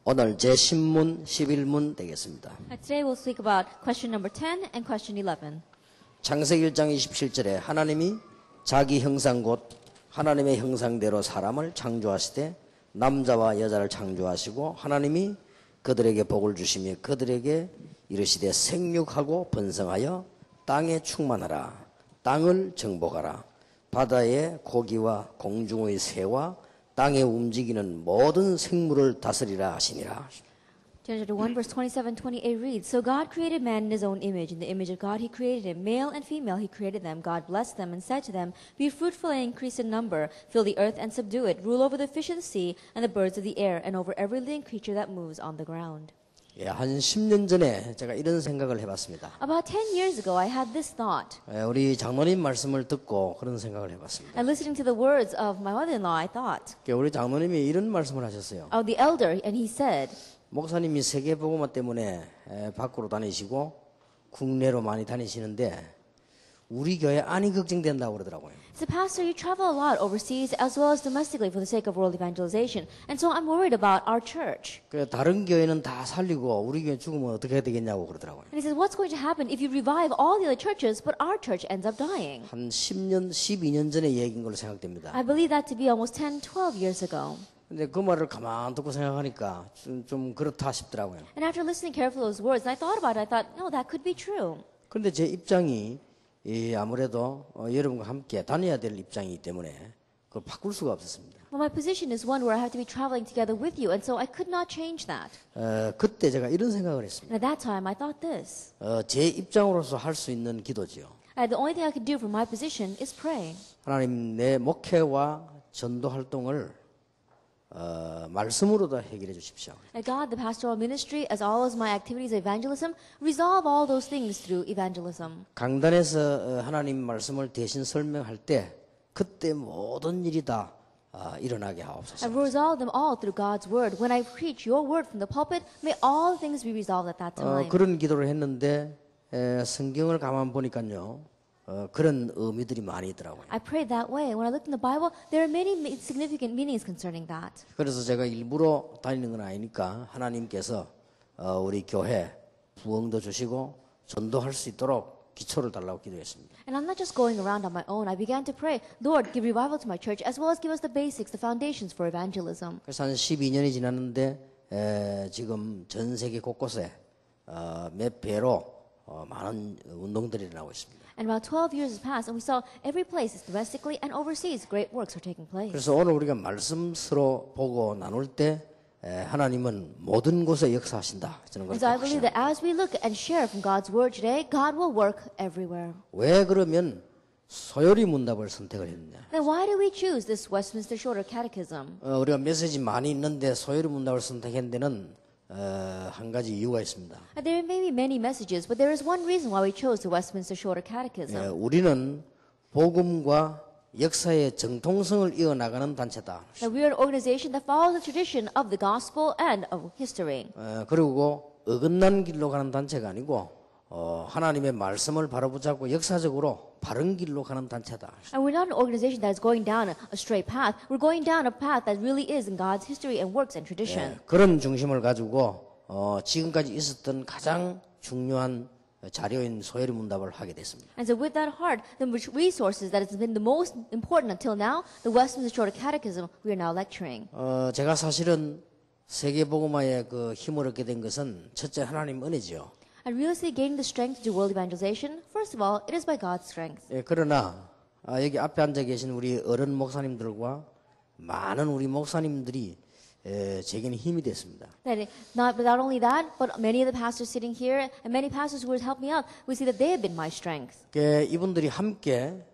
오늘 제10문, 11문 되겠습니다. Today we'll speak about question number 10 and question 11. 창세기 1장 27절에 하나님이 자기 형상 곧 하나님의 형상대로 사람을 창조하시되 남자와 여자를 창조하시고 하나님이 그들에게 복을 주시며 그들에게 이르시되 생육하고 번성하여 땅에 충만하라. 땅을 정복하라. 바다의 고기와 공중의 새와 땅에 움직이는 모든 생물을 다스리라 하시니라. Genesis 1 verse 27-28 reads, So God created man in his own image. In the image of God he created him. Male and female he created them. God blessed them and said to them, Be fruitful and increase in number. Fill the earth and subdue it. Rule over the fish of the sea and the birds of the air and over every living creature that moves on the ground. 예, 한 10년 전에 제가 이런 생각을 해봤습니다. About 10 years ago I had this thought. 우리 장로님 말씀을 듣고 그런 생각을 해봤습니다. And listening to the words of my mother-in-law, I thought. 우리 장로님이 이런 말씀을 하셨어요. The elder, and he said, 목사님이 세계복음화 때문에 밖으로 다니시고 국내로 많이 다니시는데 우리 교회 안이 걱정된다고 그러더라고요. So pastor, you travel a lot overseas as well as domestically for the sake of world evangelization. And so I'm worried about our church. 다른 교회는 다 살리고 우리 교회 죽으면 어떻게 해야 되겠냐고 그러더라고요. And he says, what's going to happen if you revive all the other churches, but our church ends up dying? 한 10년, 12년 전의 얘기인 걸로 생각됩니다. I believe that to be almost 10, 12 years ago. 근데 그 말을 가만 듣고 생각하니까 좀 그렇다 싶더라고요. And after listening carefully to those words, and I thought about it, I thought, no, that could be true. 그런데 제 입장이 아무래도 여러분과 함께 다녀야 될 입장이기 때문에 그걸 바꿀 수가 없었습니다. Well, my position is one where I have to be traveling together with you, and so I could not change that. 그때 제가 이런 생각을 했습니다. And at that time, I thought this. 제 입장으로서 할 수 있는 기도지요. The only thing I could do from my position is pray. 하나님 내 목회와 전도 활동을 말씀으로도 해결해 주십시오. God, the pastoral ministry, as well as my activities of evangelism, resolve all those things through evangelism. 강단에서 하나님 말씀을 대신 설명할 때 그때 모든 일이 다 일어나게 하옵소서. And resolve them all through God's word. When I preach your word from the pulpit, may all things be resolved at that time. 그런 기도를 했는데 성경을 가만 보니까요. 그런 의미들이 많이 있더라고요. I prayed that way. When I looked in the Bible, there are many significant meanings concerning that. 그래서 제가 일부러 다니는 건 아니니까 하나님께서 우리 교회 부흥도 주시고 전도할 수 있도록 기초를 달라고 기도했습니다. And I'm not just going around on my own. I began to pray, Lord, give revival to my church, as well as give us the basics, the foundations for evangelism. 그래서 한 12년이 지났는데 지금 전 세계 곳곳에 몇 배로 많은 운동들이 일어나고 있습니다. And about 12 years has passed, and we saw every place, domestically and overseas, great works are taking place. 그래서 오늘 우리가 말씀서로 보고 나눌 때 하나님은 모든 곳에 역사하신다. 저는 And so I believe that as we look and share from God's word today, God will work everywhere. 왜 그러면 소요리 문답을 선택을 했느냐? Then why do we choose this Westminster Shorter Catechism? 우리가 메시지 많이 있는데 소요리 문답을 선택한 데는 한 가지 이유가 있습니다. There may be many messages, but there is one reason why we chose the Westminster Shorter Catechism. 우리는 복음과 역사의 정통성을 이어나가는 단체다. That we are an organization that follows the tradition of the gospel and of history. 그리고 어긋난 길로 가는 단체가 아니고 하나님의 말씀을 바로 붙잡고 역사적으로 바른 길로 가는 단체다. And we're not an organization that is going down a straight path. We're going down a path that really is in God's history and works and tradition. 그런 중심을 가지고 지금까지 있었던 가장 중요한 자료인 소요리 문답을 하게 됐습니다. And so with that heart, the resources that has been the most important until now, the Westminster Shorter Catechism, we are now lecturing. 제가 사실은 세계복음화에 그 힘을 얻게 된 것은 첫째 하나님 은혜지요. And realistically gaining the strength to do world evangelization, first of all, it is by God's strength. 그러나 여기 앞에 앉아 계신 우리 어른 목사님들과 많은 우리 목사님들이 제게는 힘이 됐습니다. Not only that, but many of the pastors sitting here and many pastors who have helped me out, we see that they have been my strength. 이분들이 함께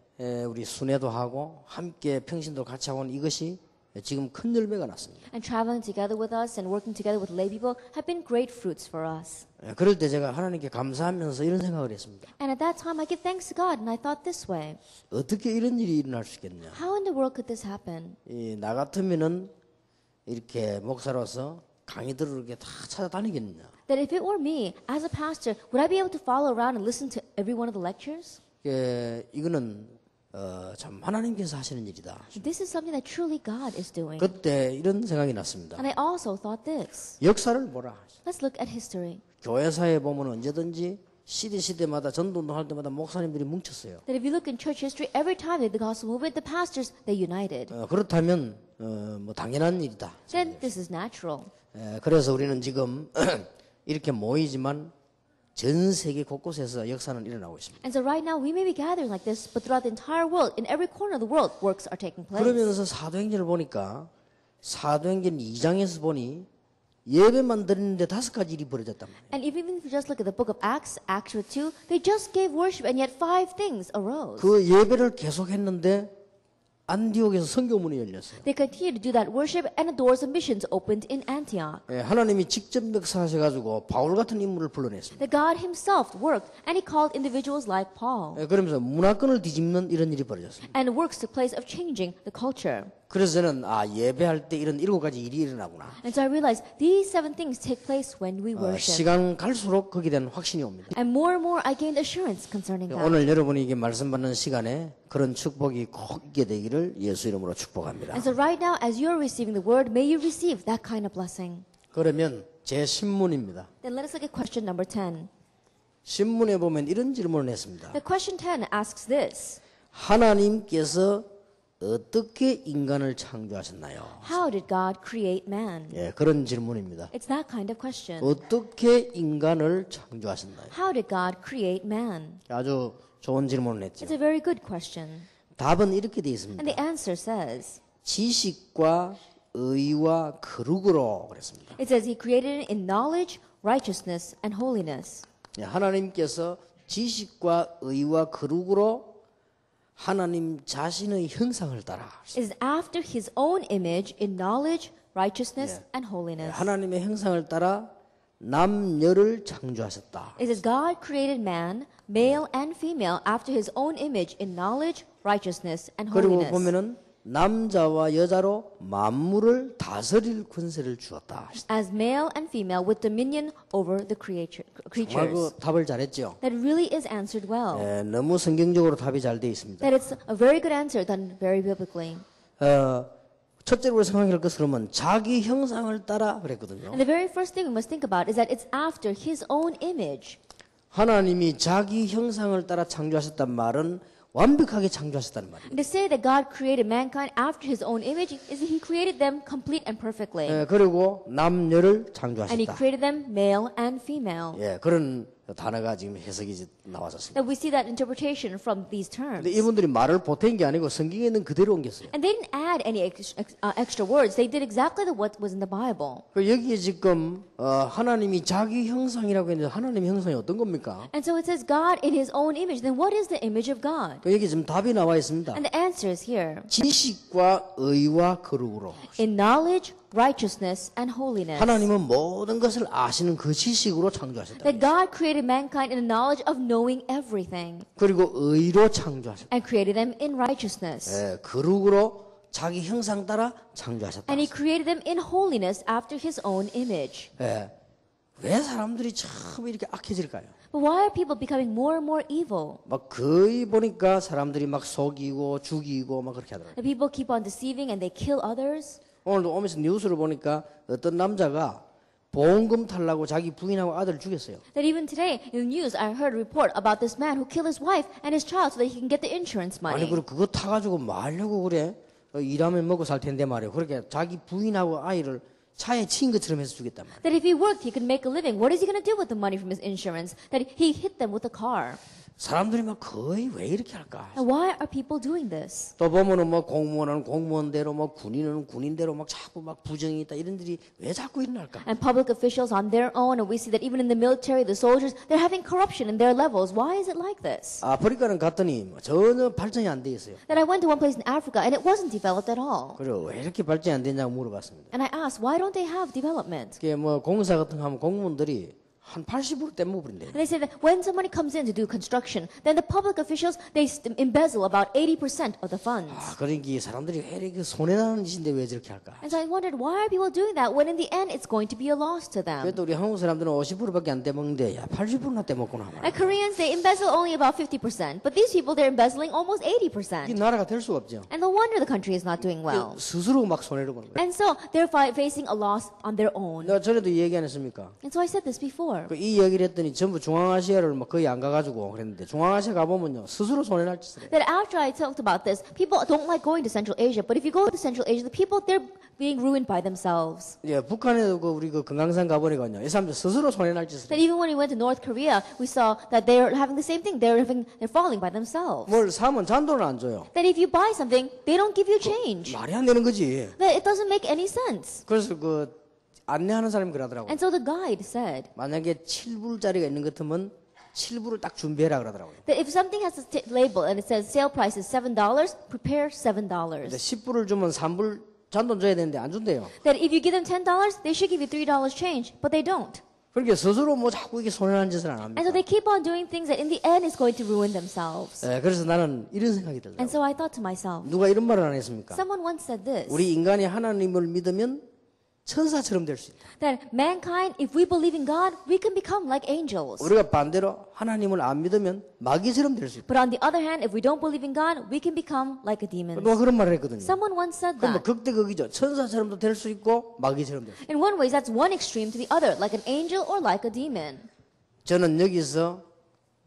우리 순회도 하고 함께 평신도 같이 하고 이것이 지금 큰 열매가 났습니다. And traveling together with us and working together with lay people have been great fruits for us. 그럴 때 제가 하나님께 감사하면서 이런 생각을 했습니다. And at that time I give thanks to God and I thought this way. 어떻게 이런 일이 일어날 수 있겠냐? How in the world could this happen? 나 같으면은 이렇게 목사로서 강의들을 이렇게 다 찾아다니겠느냐? That if it were me as a pastor, would I be able to follow around and listen to every one of the lectures? 이거는 참 하나님께서 하시는 일이다. This is something that truly God is doing. 그때 이런 생각이 났습니다. And I also thought this. 역사를 보라. Let's look at history. 교회사에 보면 언제든지 시대마다 전도운동할 때마다 목사님들이 뭉쳤어요. That if you look in church history, every time that the gospel movement, the pastors, they united. 그렇다면 뭐 당연한 일이다. Then this is natural. 그래서 우리는 지금 이렇게 모이지만 전 세계 곳곳에서 역사는 일어나고 있습니다. And so right now we may be gathering like this, but throughout the entire world, in every corner of the world, works are taking place. 그러면서 사도행전을 보니까 사도행전 2장에서 보니 예배만 드리는데 5가지 일이 벌어졌단 말이에요. And even if you just look at the book of Acts, Acts 2, they just gave worship and yet 5 things arose. 그 예배를 계속했는데 안디옥에서 선교문이 열렸어요. They continued to do that worship and the doors of missions opened in Antioch. 하나님이 직접 역사하셔가지고 바울 같은 인물을 불러냈습니다. That God himself worked and he called individuals like Paul. 그러면서 문화권을 뒤집는 이런 일이 벌어졌습니다. And works took place of changing the culture. 그래서 저는 예배할 때 이런 7가지 일이 일어나구나. And so I realized these 7 things take place when we worship. 시간 갈수록 거기에 대한 확신이 옵니다. And more I gained assurance concerning that. 오늘 여러분이 이게 말씀 받는 시간에 그런 축복이 꼭 있게 되기를 예수 이름으로 축복합니다. And so right now, as you're receiving the word, may you receive that kind of blessing. 그러면 제 신문입니다. Then let us look at question number 10. 신문에 보면 이런 질문을 했습니다. The question 10 asks this. 하나님께서 어떻게 인간을 창조하셨나요? How did God create man? 그런 질문입니다. It's that kind of question. 어떻게 인간을 창조하셨나요? How did God create man? 아주 좋은 질문을 했죠. It's a very good question. 답은 이렇게 되어 있습니다. And the answer says, 지식과 의와 거룩으로 그랬습니다. it says he created it in knowledge, righteousness, and holiness. 하나님께서 지식과 의와 거룩으로 하나님 자신의 형상을 따라 It is after his own image in knowledge, righteousness, and holiness. 하나님의 형상을 따라 남녀를 창조하셨다. It says God created man, male and female, after his own image in knowledge, righteousness, and 그리고 holiness. 보면은 남자와 여자로 만물을 다스릴 권세를 주었다. As male and female with dominion over the 정말 creatures. 그 답을 잘했죠. That really is answered well. 너무 성경적으로 답이 잘 돼 있습니다. That it's a very good answer done very biblically. 첫째로 생각할 것은 자기 형상을 따라 그랬거든요. And the very first thing we must think about is that it's after his own image. 하나님이 자기 형상을 따라 창조하셨단 말은 완벽하게 창조하셨다는 말이에요. And to say that God created mankind after his own image is that he created them complete and perfectly. 그리고 남녀를 And he 창조하셨다. created them male and female. 그런 단어가 지금 해석이 나왔었습니다. That we see that interpretation from these 근데 terms. 이분들이 말을 보탠 게 아니고 성경에 있는 그대로 옮겼어요. And they didn't add any extra words. They did exactly what was in the Bible. 여기에 지금 하나님이 자기 형상이라고 했는데 하나님의 형상이 어떤 겁니까? And so it says God in his own image. Then what is the image of God? 여기 지금 답이 나와 있습니다. And the answer is here. 지식과 의와 거룩으로. In knowledge, righteousness, and holiness. 하나님은 모든 것을 아시는 그 지식으로 창조하셨다. That God created mankind in the knowledge of knowing everything. 그리고 의로 창조하셨다. And created them in righteousness. 거룩으로 자기 형상 따라 창조하셨다. And he created them in holiness after his own image. 왜 사람들이 참 이렇게 악해질까요? But why are people becoming more and more evil? 막 거의 보니까 사람들이 막 속이고 죽이고 막 그렇게 하더라고요. The people keep on deceiving and they kill others. 오늘도 오면서 뉴스를 보니까 어떤 남자가 보험금 탈라고 자기 부인하고 아들을 죽였어요. That even today in the news I heard a report about this man who killed his wife and his child so that he can get the insurance 아니 money. 그리고 그거 타가지고 뭐 하려고 그래? 일하면 먹고 살 텐데 말이에요. 그렇게 자기 부인하고 아이를 차에 치인 것처럼 해서 죽였단 말이에요. That if he worked he could make a living. What is he going to do with the money from his insurance? That he hit them with a car. 사람들이 막 거의 왜 이렇게 할까? And why are people doing this? 또 보면은 뭐 공무원은 공무원대로 뭐 군인은 군인대로 막 자꾸 막 부정이 있다 이런 일이 왜 자꾸 일어날까? And public officials on their own, and we see that even in the military, the soldiers, they're having corruption in their levels. Why is it like this? 아프리카는 갔더니 뭐 전혀 발전이 안 돼 있어요. That I went to one place in Africa and it wasn't developed at all. 그리고 왜 이렇게 발전이 안 되냐고 물어봤습니다. And I asked, why don't they have development? 그게 뭐 공사 같은 거 하면 공무원들이 한 80% 떼먹어버린대. And they say that when somebody comes in to do construction, then the public officials, they embezzle about 80% of the funds. 아, 그러니까 사람들이 왜 이렇게 손해나는 짓인데 왜 저렇게 할까? And so I wondered, why are people doing that when in the end it's going to be a loss to them? 그래도 우리 한국 사람들은 50%밖에 안 떼먹는데 야 80%나 떼먹구나. And Koreans, they embezzle only about 50%. But these people, they're embezzling almost 이 80%. 나라가 될 수가 없죠. And no wonder the country is not doing well. 스스로 막 손해를 보는 거예요. And so they're facing a loss on their own. 내가 전에도 얘기 안 했습니까? And so I said this before. 이 얘기를 했더니 전부 중앙아시아를 막 거의 안 가가지고 그랬는데 중앙아시아 가보면요 스스로 손해날 짓을 해요. That after I talked about this, people don't like going to Central Asia. But if you go to Central Asia, the people, they're being ruined by themselves. 예, 북한에도 우리 금강산 가보니까요 이 사람들 스스로 손해날 짓을 That 해요. even when we went to North Korea, we saw that they're having the same thing. They're falling by themselves. 뭘 사면 잔돈을 안 줘요. That if you buy something, they don't give you change. 말이 안 되는 거지. That it doesn't make any sense. 그래서 안내하는 사람이 그러더라고요. And so the guide said 만약에 7불짜리가 있는 것 같으면 7불을 딱 준비해라 그러더라고요. that if something has a label and it says sale price is $7, prepare $7. 근데 10불을 주면 3불 잔돈 줘야 되는데 안 준대요. That if you give them $10, they should give you $3 change, but they don't. 그러니까 스스로 뭐 자꾸 이게 손해난 짓을 안 And 합니다. so they keep on doing things that in the end is going to ruin themselves. 예, 그래서 나는 이런 생각이 들더라고요. And so I thought to myself, 누가 이런 말을 안 했습니까? someone once said this, 우리 인간이 하나님을 믿으면 천사처럼 될 수 있다. that mankind, if we believe in God, we can become like angels. 우리가 반대로 하나님을 안 믿으면 마귀처럼 될 수 있다. But on the other hand, if we don't believe in God, we can become like a demon. 누가 그런 말을 했거든요. Someone once said 그럼 뭐 that. 극대극이죠. 천사처럼도 될 수 있고 마귀처럼 될 수 있고. In one way, that's one extreme to the other, like an angel or like a demon. 저는 여기서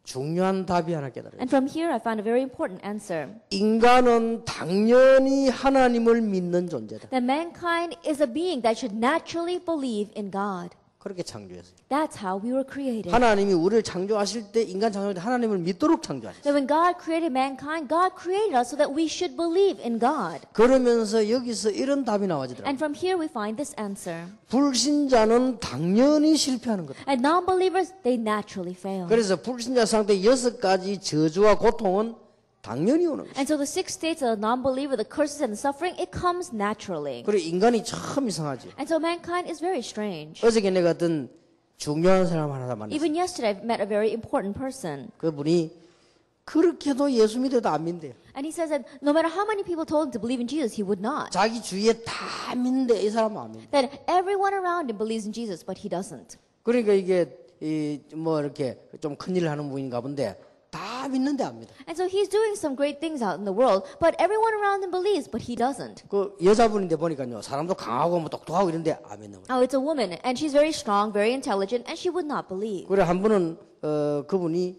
중요한 답이 하나 깨달아요. And from here, I found a very important answer. 인간은 당연히 하나님을 믿는 존재다. That mankind is a being that should naturally believe in God. 그렇게 창조했어요. That's how we were created. 하나님이 우리를 창조하실 때 인간 창조할 때 하나님을 믿도록 창조하셨어요. That when God created mankind, God created us so that we should believe in God. 그러면서 여기서 이런 답이 나와지더라고요. And from here we find this answer. 불신자는 당연히 실패하는 거다. And non-believers, they naturally fail. 그래서 불신자 상태 6가지 저주와 고통은 당연히 오는 거죠. And so the 6 states of the non-believer, the curses and the suffering, it comes naturally. 그리고 인간이 참 이상하지. And so mankind is very strange. 어저께 내가 어떤 중요한 사람 하나 만났어요. Even yesterday, I met a very important person. 그분이 그렇게도 예수 믿어도 안 믿대요. And he says that no matter how many people told him to believe in Jesus, he would not. 자기 주위에 다 믿는데 이 사람은 안 믿대. That everyone around him believes in Jesus, but he doesn't. 그러니까 이게 뭐 이렇게 좀 큰일을 하는 분인가 본데 다 믿는데 안 믿어. And so he's doing some great things out in the world, but everyone around him believes, but he doesn't. 그 여자분인데 보니까요 사람도 강하고 뭐 똑똑하고 이런데 안 믿는 거예요. Oh, it's a woman, and she's very strong, very intelligent, and she would not believe. 그래 한 번은 그분이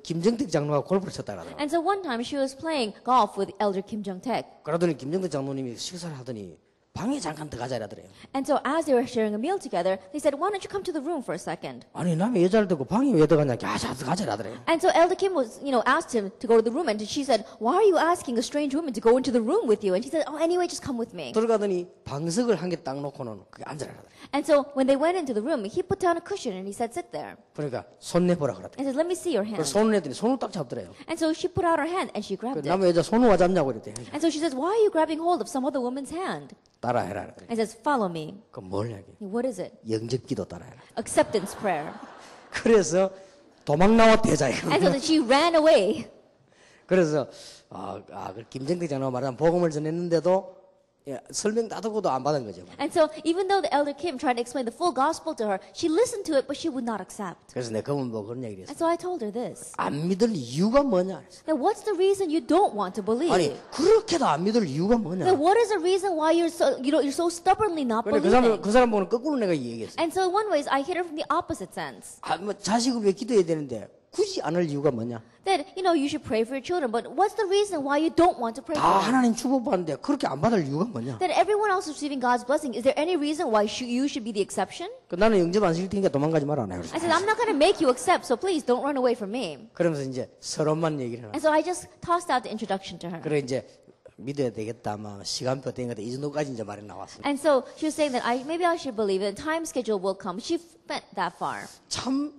김정택 장로가 골프를 쳤다 그러더라고요. And so one time she was playing golf with Elder Kim Jong-taek. 그러더니 김정택 장로님이 식사를 하더니 방에 잠깐 들어가자 이러더래요. And so as they were sharing a meal together, they said, why don't you come to the room for a second? 아니 남의 여자를 듣고 방에 왜 들어가냐? 자 들어가자 이러더래요. And so Elder Kim was, asked him to go to the room, and she said, why are you asking a strange woman to go into the room with you? And he said, oh, anyway, just come with me. 들어가더니 방석을 한 개 딱 놓고는 그게 앉으라 그러더래요. And so when they went into the room, he put down a cushion and he said, sit there. 그러니까 손 내보라 그러더래요. And said, let me see your 그래서 hand. 손을 내더니 손을 딱 잡더래요. And so she put out her hand and she 그 grabbed it. 남의 여자 손을 와 잡냐고 그랬대요. And so she says, why are you grabbing hold of some other woman's hand? 따라해라 그랬더니 And says, follow me. 그뭘 얘기? What is it? 영접기도 따라해라. Acceptance prayer. 그래서 도망 나와 대자예요. And so that she ran away. 그래서 그 김정택 장로가 말한 복음을 전했는데도 설명 다 듣고도 안 받은 거죠. And so even though the elder Kim tried to explain the full gospel to her, she listened to it, but she would not accept. 그래서 내가 그분 보고 그런 얘기를 했어. And so I told her this. 안 믿을 이유가 뭐냐? Now what's the reason you don't want to believe? 아니 그렇게도 안 믿을 이유가 뭐냐? Now what is the reason why you're so stubbornly not 그래 believing? 그 사람 보고는 거꾸로 내가 얘기했어. And so in one way, I hit her from the opposite sense. 뭐 자식을 왜 기도해야 되는데 굳이 안 할 이유가 뭐냐? That, you should pray for your children, but what's the reason why you don't want to pray 다 for them? 하나님 축복받는데 그렇게 안 받을 이유가 뭐냐? That everyone else is receiving God's blessing. Is there any reason why you should be the exception? 나는 영접 안 시킬 테니까 도망가지 마라. I said, I'm not going to make you accept, so please don't run away from me. 그러면서 이제 서론만 얘기를 하나. And so I just tossed out the introduction to her. 그래 이제 믿어야 되겠다. 막 시간표 된 것도 이 정도까지 이제 말이 나왔어. And so she was saying that maybe I should believe it. Time schedule will come. She went that far. 참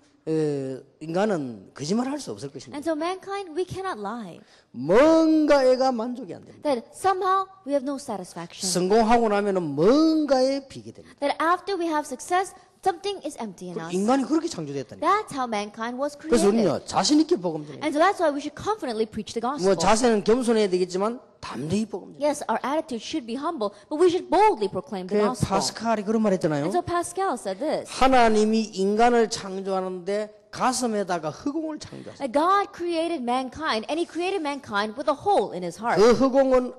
인간은 거짓말할 수 없을 것입니다. And so mankind, we cannot lie. 뭔가에가 만족이 안 됩니다. That somehow we have no satisfaction. 성공하고 나면은 뭔가에 비게 됩니다. That after we have success, something is empty in us. 인간이 그렇게 창조됐다니. That's how mankind was 그래서 created. 우리는 자신 있게 복음 전해야 돼. And so that's why we should confidently preach the 뭐 gospel. 자세는 겸손해야 되겠지만 담대히 복음 전해. Yes, our attitude should be humble, but we should boldly proclaim the 그 gospel. 파스칼이 그런 말 했잖아요. And so Pascal said this. 하나님이 인간을 창조하는데 가슴에다가 흑공을 창조하셨어요. That God created mankind, and He created mankind with a hole in His heart. 그 흑공은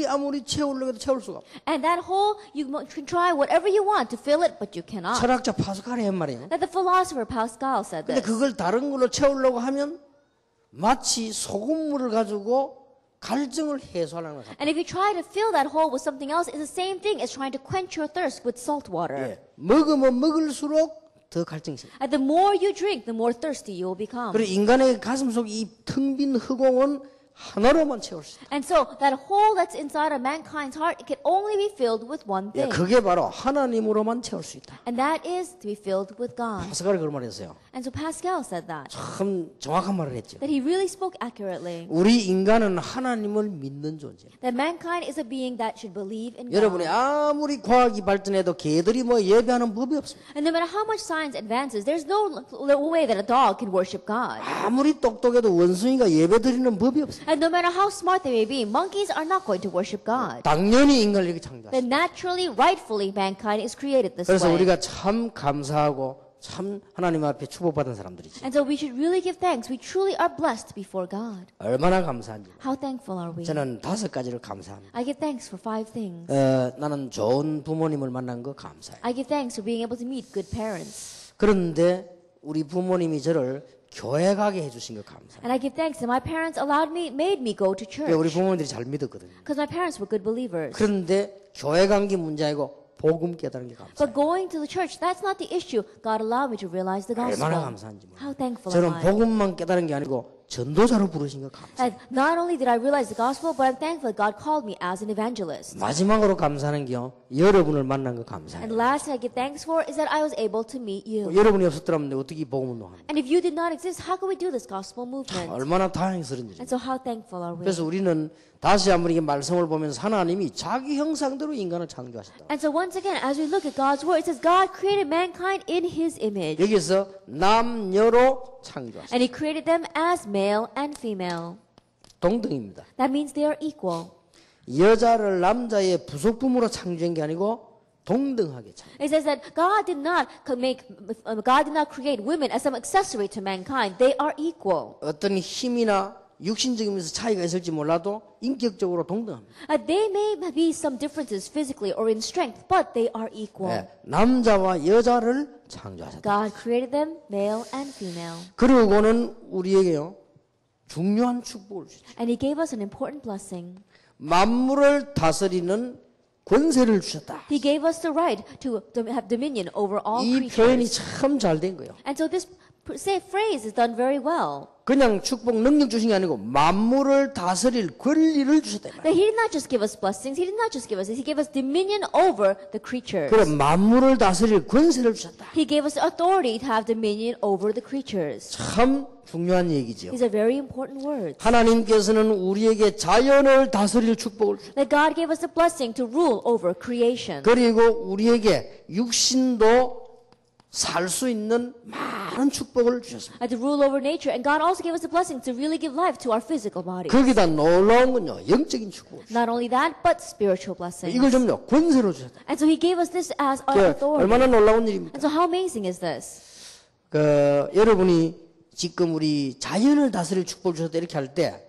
아무리 채우려고 해도 채울 수가 없어요. And that hole, you can try whatever you want to fill it, but you cannot. 철학자 파스칼이 한 말이에요. That the philosopher Pascal said 근데 this. 그걸 다른 걸로 채우려고 하면 마치 소금물을 가지고 갈증을 해소하려는 거예요. And if you try to fill that hole with something else, it's the same thing as trying to quench your thirst with salt water. 예. 먹으면 먹을수록 더 갈증이 생겨요. And the more you drink, the more thirsty you will become. 그리고 인간의 가슴 속 이 텅 빈 흑공은 하나로만 채울 수 있다. And so that hole that's inside of mankind's heart, it can only be filled with one 예, thing. 그게 바로 하나님으로만 채울 수 있다. And that is to be filled with God. 파스칼이 그런 말을 했어요. And so Pascal said that. 참 정확한 말을 했죠. That he really spoke accurately. 우리 인간은 하나님을 믿는 존재. That mankind is a being that should believe in 여러분이 God. 아무리 과학이 발전해도 개들이 뭐 예배하는 법이 없습니다. And no matter how much science advances, there's no way that a dog can worship God. 아무리 똑똑해도 원숭이가 예배 드리는 법이 없습니다. And no matter how smart they may be, monkeys are not going to worship God. 당연히 인간을 이렇게 창조하셨어요. That naturally, rightfully, mankind is created this 그래서 way. 우리가 참 감사하고 참 하나님 앞에 축복받은 사람들이지. And so we should really give thanks. We truly are blessed before God. 얼마나 감사한지. How thankful are we? 저는 5가지를 감사합니다. I give thanks for 5 things. 나는 좋은 부모님을 만난 거 감사해요. I give thanks for being able to meet good parents. 그런데 우리 부모님이 저를 교회 가게 해주신 거 감사해요. And I give thanks that my parents made me go to 그러니까 우리 church. 부모님들이 잘 믿었거든요. Because my parents were good believers. 그런데 교회 간 게 문제 아니고 복음 깨달은 게 감사해요. But going to the church, that's not the issue. God allowed me to realize the 얼마나 gospel. 감사한지 몰라요. How thankful am 저는 I? 복음만 깨달은 게 아니고 전도자로 부르신 거 감사해요. And not only did I realize the gospel, but I'm thankful that God called me as an evangelist. 마지막으로 감사하는 게요. 여러분을 만난 거 And 감사해요. last thing I give thanks for is that I was able to meet you. 여러분이 없었더라면 어떻게 이 복음 운동합니까? And if you did not exist, how could we do this gospel movement? 얼마나 다행스러운 일이죠. And so how thankful are we? 그래서 우리는 다시 한번 이게 말씀을 보면서 하나님이 자기 형상대로 인간을 창조하셨다. And so once again, as we look at God's word, it says God created mankind in His image. 여기서 남녀로 창조하셨다. And He created them as male and female. 동등입니다. That means they are equal. 여자를 남자의 부속품으로 창조한 게 아니고 동등하게 창조. It says that God did not create women as some accessory to mankind. They are equal. 어떤 힘이나 육신적인 면에서 차이가 있을지 몰라도 인격적으로 동등합니다. They may be some differences physically or in strength, but they are equal. 네, 남자와 여자를 창조하셨다. God created them male and female. 그리고는 우리에게요 중요한 축복을 주셨죠. And He gave us an important blessing. 만물을 다스리는 권세를 주셨다. He gave us the right to have dominion over all 이 표현이 creatures. 참 잘 된 거예요. And so this phrase is done very well. 그냥 축복 능력 주신 게 아니고 만물을 다스릴 권리를 주셨다. That He did not just give us blessings. He did not just give us this. He gave us dominion over the creatures. 그래 만물을 다스릴 권세를 주셨다. He gave us authority to have dominion over the creatures. 참 중요한 얘기죠. These are very important words. 하나님께서는 우리에게 자연을 다스릴 축복을 주셨다. That God gave us a blessing to rule over creation. 그리고 우리에게 육신도 살 수 있는 많은 축복을 주셨습니다. And to rule over nature. And God also gave us a blessing to really give life to our physical bodies. 거기다 놀라운 건요 영적인 축복을 주셨습니다. Not only that, but spiritual blessings. 이걸 좀요 권세로 주셨다. And so He gave us this as our authority. 얼마나 놀라운 일입니까? And so how amazing is this? 여러분이 지금 우리 자연을 다스릴 축복을 주셨다 이렇게 할 때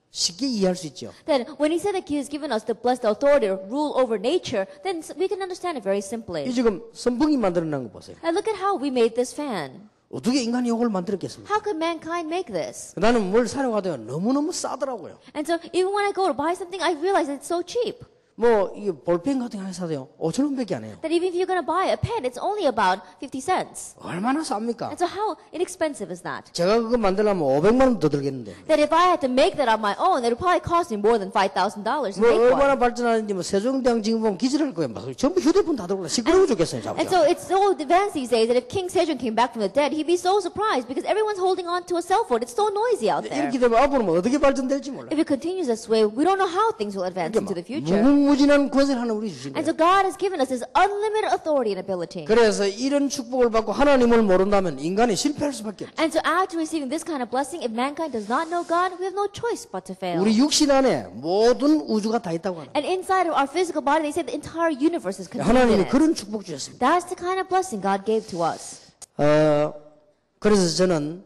쉽게 이해할 수 있죠. That when He said that He has given us the blessed authority to rule over nature, then we can understand it very simply. 이 지금 선풍기 만들어낸 거 보세요. And look at how we made this fan. 어떻게 인간이 이걸 만들었겠습니까? How could mankind make this? 나는 뭘 사려고 하다가 너무너무 싸더라고요. And so even when I go to buy something, I realize it's so cheap. 뭐 이게 볼펜 같은 거 하나 사도요 5,000원밖에 안 해요. That even if you're going to buy a pen, it's only about 50 cents. 얼마나 쌉니까? And so how inexpensive is that? 제가 그거 만들려면 500만 원 더 들겠는데. That if I had to make that on my own, it would probably cost me more than $5,000 to 뭐 make 얼마나 one. 발전하는지 뭐 세종대왕 지금 보면 기절할 거예요. 막 전부 휴대폰 다 들고 시끄러워 죽겠어요. And so it's so advanced these days that if King Sejong came back from the dead, he'd be so surprised because everyone's holding on to a cell phone. It's so noisy out there. 이렇게 되면 앞으로 뭐 어떻게 발전될지 몰라요. If it continues this way, we don't know how things will advance into the future. 무궁무진한 권세를 하나 우리 주신 And 거예요. so God has given us this unlimited authority and ability. 그래서 이런 축복을 받고 하나님을 모른다면 인간이 실패할 수밖에 없어요. And so after receiving this kind of blessing, if mankind does not know God, we have no choice but to fail. 우리 육신 안에 모든 우주가 다 있다고 하는 And inside of our physical body, they say the entire universe is 거예요. contained in 하나님이 it. 그런 축복 주셨습니다. That's the kind of blessing God gave to us. 그래서 저는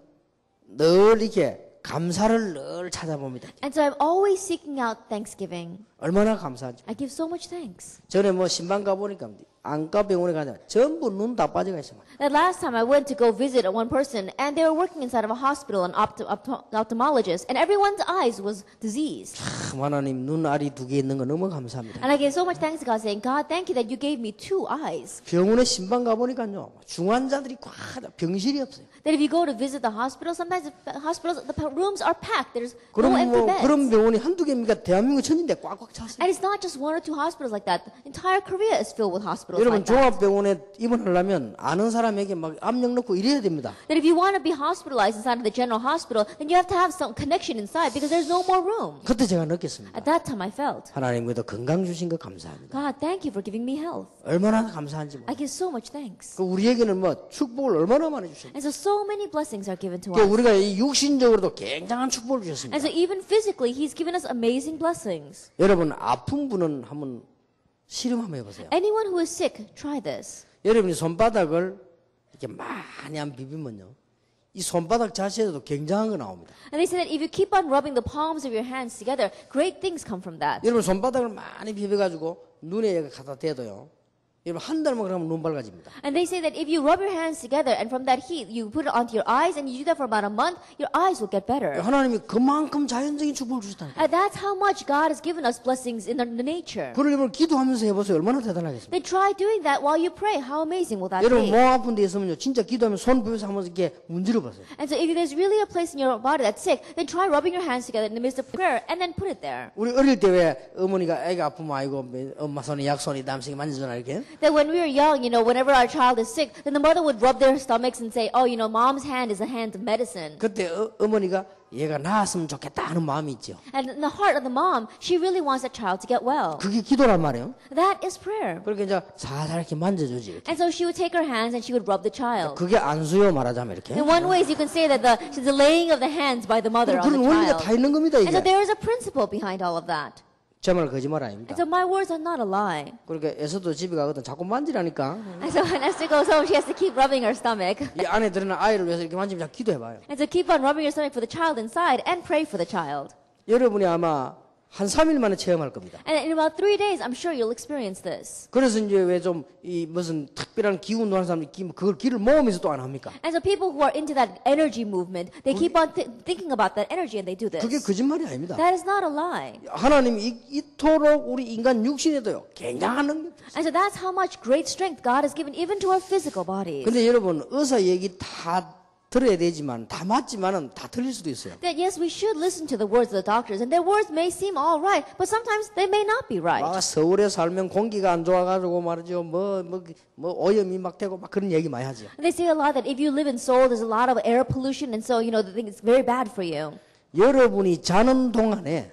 늘 이렇게 감사를 늘 찾아봅니다. And so I'm always seeking out thanksgiving. 얼마나 감사한지. I give so much thanks. 전에 뭐 신방 가보니까 안과 병원에 가자 전부 눈 다 빠져가 있어요. The last time I went to go visit one person, and they were working inside of a hospital, an ophthalmologist, and everyone's eyes was diseased. 참 하나님 눈알이 2개 있는 거 너무 감사합니다. And I gave so much thanks to God, saying, God, thank you that you gave me 2 eyes. 병원에 신방 가보니까요 중환자들이 꽉 병실이 없어요. That if you go to visit the hospital, sometimes the hospitals, the rooms are packed. There's no 그럼 empty 뭐 beds. 그런 병원이 한두 개입니까? 대한민국 천지인데 꽉꽉 찼어요. And it's not just 1 or 2 hospitals like that. Entire Korea is filled with hospitals 여러분 like that. 종합병원에 입원하려면 아는 사람에게 막 압력 넣고 이래야 됩니다. That if you want to be hospitalized inside of the general hospital, then you have to have some connection inside because there's no more room. 그때 제가 느꼈습니다. At that time I felt, 하나님 그래도 건강 주신 거 감사합니다. God, thank you for giving me health. 얼마나 감사한지 몰라요. I give so much thanks. 그 우리에게는 뭐 축복을 얼마나 많이 주셨어요. And so many blessings are given to 그 us. 우리가 이 육신적으로도 굉장한 축복을 주셨습니다. And so even physically, He's given us amazing blessings. 여러분 아픈 분은 한번 실험 한번 해보세요. Anyone who is sick, try this. 여러분이 손바닥을 이렇게 많이 안 비비면요, 이 손바닥 자체에도 굉장한 거 나옵니다. And they say that if you keep on rubbing the palms of your hands together, great things come from that. 여러분 손바닥을 많이 비벼가지고 눈에 여기 갖다 대도요, 여러분 한 달만 그러면 눈 밝아집니다. And they say that if you rub your hands together and from that heat, you put it onto your eyes and you do that for about a month, your eyes will get better. 하나님이 그만큼 자연적인 축복을 주셨다니까. And that's how much God has given us blessings in the nature. 그걸 여러분 기도하면서 해보세요. 얼마나 대단하겠습니까? Then try doing that while you pray. How amazing will that 여러분 be? 몸 아픈 데 있으면요, 진짜 기도하면 손 비벼서 한번 이렇게 문지러 보세요. And so if there's really a place in your body that's sick, then try rubbing your hands together in the midst of prayer and then put it there. 우리 어릴 때 왜 어머니가 애가 아프면 아이고 엄마 손에 약손이 남식이 만져주나 이렇게. That when we were young, whenever our child is sick, then the mother would rub their stomachs and say, oh, mom's hand is a hand of medicine. 그때 어머니가 얘가 나았으면 좋겠다 하는 마음이 있죠. And in the heart of the mom, she really wants that child to get well. 그게 기도란 말이에요. That is prayer. 그렇게 이제 살살 이렇게 만져주지. 이렇게. And so she would take her hands and she would rub the child. 그게 안수요 말하자면 이렇게. In one way, you can say that the laying of the hands by the mother on 그런 the 원리가 다 child. 있는 겁니다 And so 이게. there is a principle behind all of that. 제 말 거짓말 아닙니다. And so my words are not a lie. 그러니까 에서도 집에 가거든 자꾸 만지라니까. And so when Esther goes home, she has to keep rubbing her stomach. 이 안에 들어있는 아이를 위해서 이렇게 만지면 자 기도해봐요. And so keep on rubbing your stomach for the child inside and pray for the child. 여러분이 아마 한 3일 만에 체험할 겁니다. And in about 3 days, I'm sure you'll experience this. 그래서 이제 왜 좀 이 무슨 특별한 기운 운동하는 사람들이 그걸 기를 모으면서 또 안 합니까? And so people who are into that energy movement, they keep on thinking about that energy and they do this. 그게 거짓말이 아닙니다. That is not a lie. 하나님이 이토록 우리 인간 육신에도요 굉장한 능력. And so that's how much great strength God has given even to our physical bodies. 근데 여러분 의사 얘기 다 들어야 되지만 다 맞지만은 다 틀릴 수도 있어요. That yes, we should listen to the words of the doctors, and their words may seem all right, but sometimes they may not be right. 아, 서울에 살면 공기가 안 좋아가지고 말이죠. 뭐 오염이 막 되고 막 그런 얘기 많이 하죠. And they say a lot that if you live in Seoul, there's a lot of air pollution, and so they think it's very bad for you. 여러분이 자는 동안에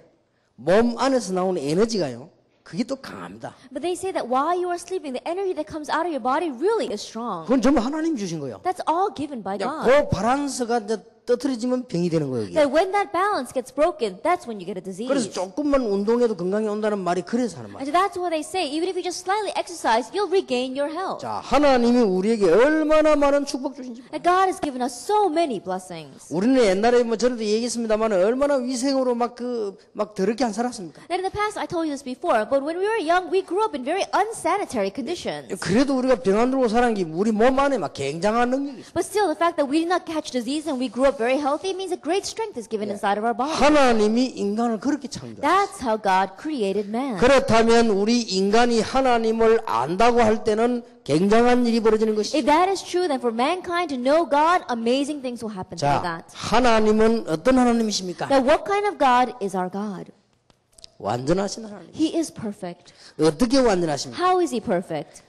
몸 안에서 나오는 에너지가요. 그게 또 강합니다. But they say that while you are sleeping, the energy that comes out of your body really is strong. 그건 전부 하나님 주신 거예요. That's all given by God. 그 바란스가 이제 떠트려지면 병이 되는 거예요. 이게. That when that balance gets broken, that's when you get a disease. 그래서 조금만 운동해도 건강이 온다는 말이 그래서 하는 And 말이에요. so that's what they say. Even if you just slightly exercise, you'll regain your health. 자, 하나님이 우리에게 얼마나 많은 축복 주신지. And God has given us so many blessings. 우리는 옛날에 뭐 전에도 얘기했습니다만 얼마나 위생으로 막 더럽게 안 살았습니까? And in the past, I told you this before, but when we were young, we grew up in very unsanitary conditions. 그래도 우리가 병 안 들고 살은 게 우리 몸 안에 막 굉장한 능력이 있어요. But still, the fact that we did not catch disease and we grew up very healthy means that great strength is given inside of our body. 하나님이 인간을 그렇게 창조했어요. That's how God created man. 그렇다면 우리 인간이 하나님을 안다고 할 때는 굉장한 일이 벌어지는 것이죠. If that is true, then for mankind to know God, amazing things will happen by 자, that. 하나님은 어떤 하나님이십니까? Now, what kind of God is our God? 완전하신 하나님. He is perfect. 어떻게 완전하십니까? How is he perfect?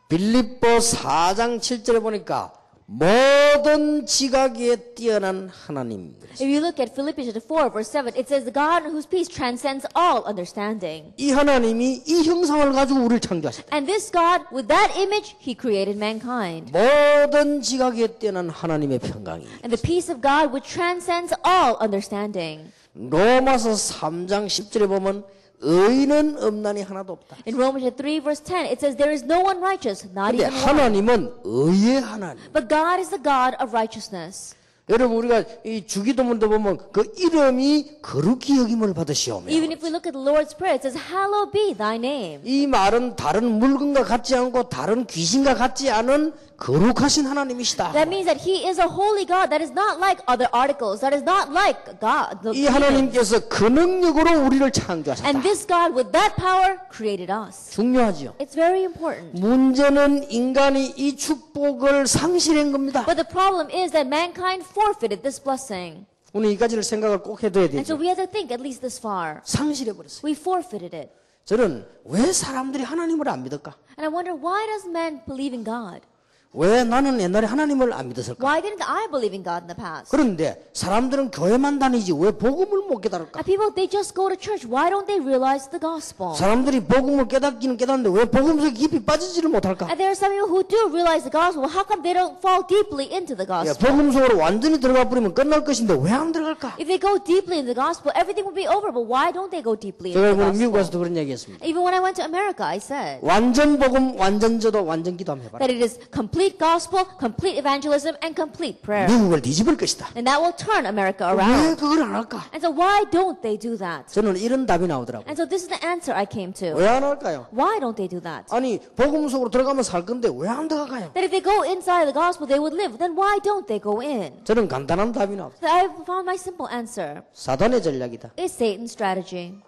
빌립보 4장 7절에 보니까 모든 지각에 뛰어난 하나님. If you look at Philippians 4, verse 7, it says, the God whose peace transcends all understanding. 이 하나님이 이 형상을 가지고 우리를 창조하셨다. And this God, with that image, He created mankind. 모든 지각에 뛰어난 하나님의 평강이. And the peace of God which transcends all understanding. 로마서 3장 10절에 보면 의인은 없나니 하나도 없다. In Romans 3, verse 10, it says, there is no one righteous, not 근데 even one. 하나님은 의의 하나님. But God is the God of righteousness. 여러분 우리가 이 주기도문도 보면 그 이름이 거룩히 여김을 받으시오며. Even if we look at the Lord's Prayer, it says, hallowed be thy name. 이 말은 다른 물건과 같지 않고 다른 귀신과 같지 않은 거룩하신 하나님이시다. That means that He is a holy God that is not like other articles, that is not like God. 이 하나님께서 그 능력으로 우리를 창조하셨다. And this God with that power created us. 중요하지요. It's very important. 문제는 인간이 이 축복을 상실한 겁니다. But the problem is that mankind forfeited this blessing. 오늘 이 가지를 생각을 꼭 해둬야 And so 되죠. we have to think at least this far. 상실해버렸어요. We forfeited it. 저는 왜 사람들이 하나님을 안 믿을까? And I wonder, why does man believe in God? 왜 나는 옛날에 하나님을 안 믿었을까? Why didn't I believe in God in the past? 그런데 사람들은 교회만 다니지 왜 복음을 못 깨달을까? People, they just go to church. Why don't they realize the gospel? 사람들이 복음을 깨닫기는 깨닫는데 왜 복음 속에 깊이 빠지지를 못할까? And there are some people who do realize the gospel. How come they don't fall deeply into the 예, gospel? 복음 속으로 완전히 들어가 버리면 끝날 것인데 왜 안 들어갈까? If they go deeply into the gospel, everything will be over. But why don't they go deeply into 제가 the 이번에 미국 gospel? 가서도 그런 얘기했습니다. Even when I went to America, I said 완전 복음, 완전 저도, 완전 기도 한번 해봐라. that it is complete gospel, complete evangelism, and complete prayer. 미국을 뒤집을 것이다. And that will turn America 왜 around. 그걸 안 할까? And so why don't they do that? 저는 이런 답이 나오더라고요. And so this is the answer I came to. 왜 안 할까요? Why don't they do that? 아니 복음 속으로 들어가면 살 건데 왜 안 들어가요? That if they go inside the gospel, they would live. Then why don't they go in? 저는 간단한 답이 나옵니다. So I found my simple answer. 사단의 전략이다. It's Satan's strategy.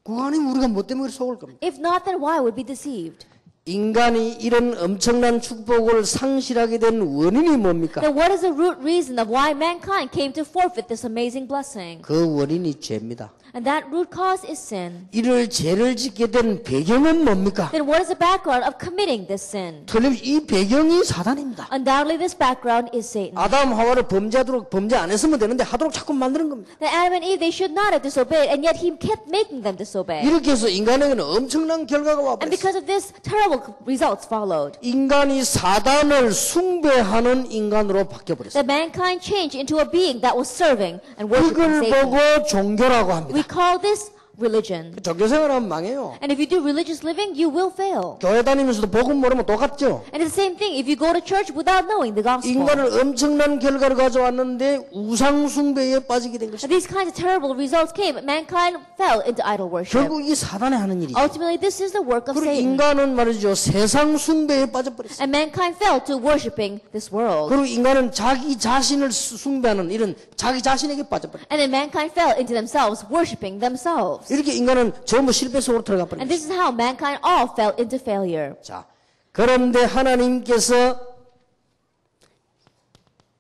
그거 아니면 우리가 뭐 때문에 속을 겁니까? If not, then why would we be deceived? 인간이 이런 엄청난 축복을 상실하게 된 원인이 뭡니까? Then what is the root reason of why mankind came to forfeit this amazing blessing? 그 원인이 죄입니다. And that root cause is sin. 이를 죄를 짓게 된 배경은 뭡니까? Then what is the background of committing this sin? 틀림없이 이 배경이 사단입니다. Undoubtedly, this background is Satan. 아담 하와를 범죄하도록 범죄 안 했으면 되는데 하도록 자꾸 만드는 겁니다. That Adam and Eve, they should not have disobeyed, and yet He kept making them disobey. 이렇게 해서 인간에게는 엄청난 결과가 And 와버렸어요. because of this, terrible results followed. 인간이 사단을 숭배하는 인간으로 바뀌어버렸어요. That mankind changed into a being that was serving and worshiping 이걸 Satan. 보고 종교라고 합니다. We call this religion. 종교 생활하면 망해요. And if you do religious living, you will fail. 교회 다니면서도 복음 모르면 똑같죠. And it's the same thing if you go to church without knowing the gospel. 인간을 엄청난 결과를 가져왔는데 우상 숭배에 빠지게 된 And 것입니다. these kinds of terrible results came. Mankind fell into idol worship. 결국 이 사단이 하는 일이죠. Ultimately, this is the work of 그리고 Satan. 인간은 말이죠 세상 숭배에 빠져버렸어요. And mankind fell to worshiping this world. 그리고 인간은 자기 자신을 숭배하는 이런 자기 자신에게 빠져버렸어요. And then mankind fell into themselves, worshiping themselves. 이렇게 인간은 전부 실패 속으로 들어가 버렸어요. And this is how mankind all fell into failure. 자, 그런데 하나님께서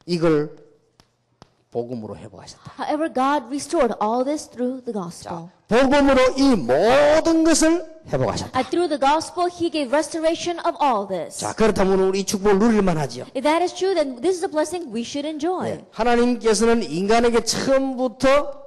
이걸 복음으로 회복하셨다. However, God restored all this through the gospel. 복음으로 이 모든 것을 회복하셨다. And through the gospel, He gave restoration of all this. 자, 그렇다면 우리 이 축복을 누릴만 하지요. If that is true, then this is a blessing we should enjoy. 하나님께서는 인간에게 처음부터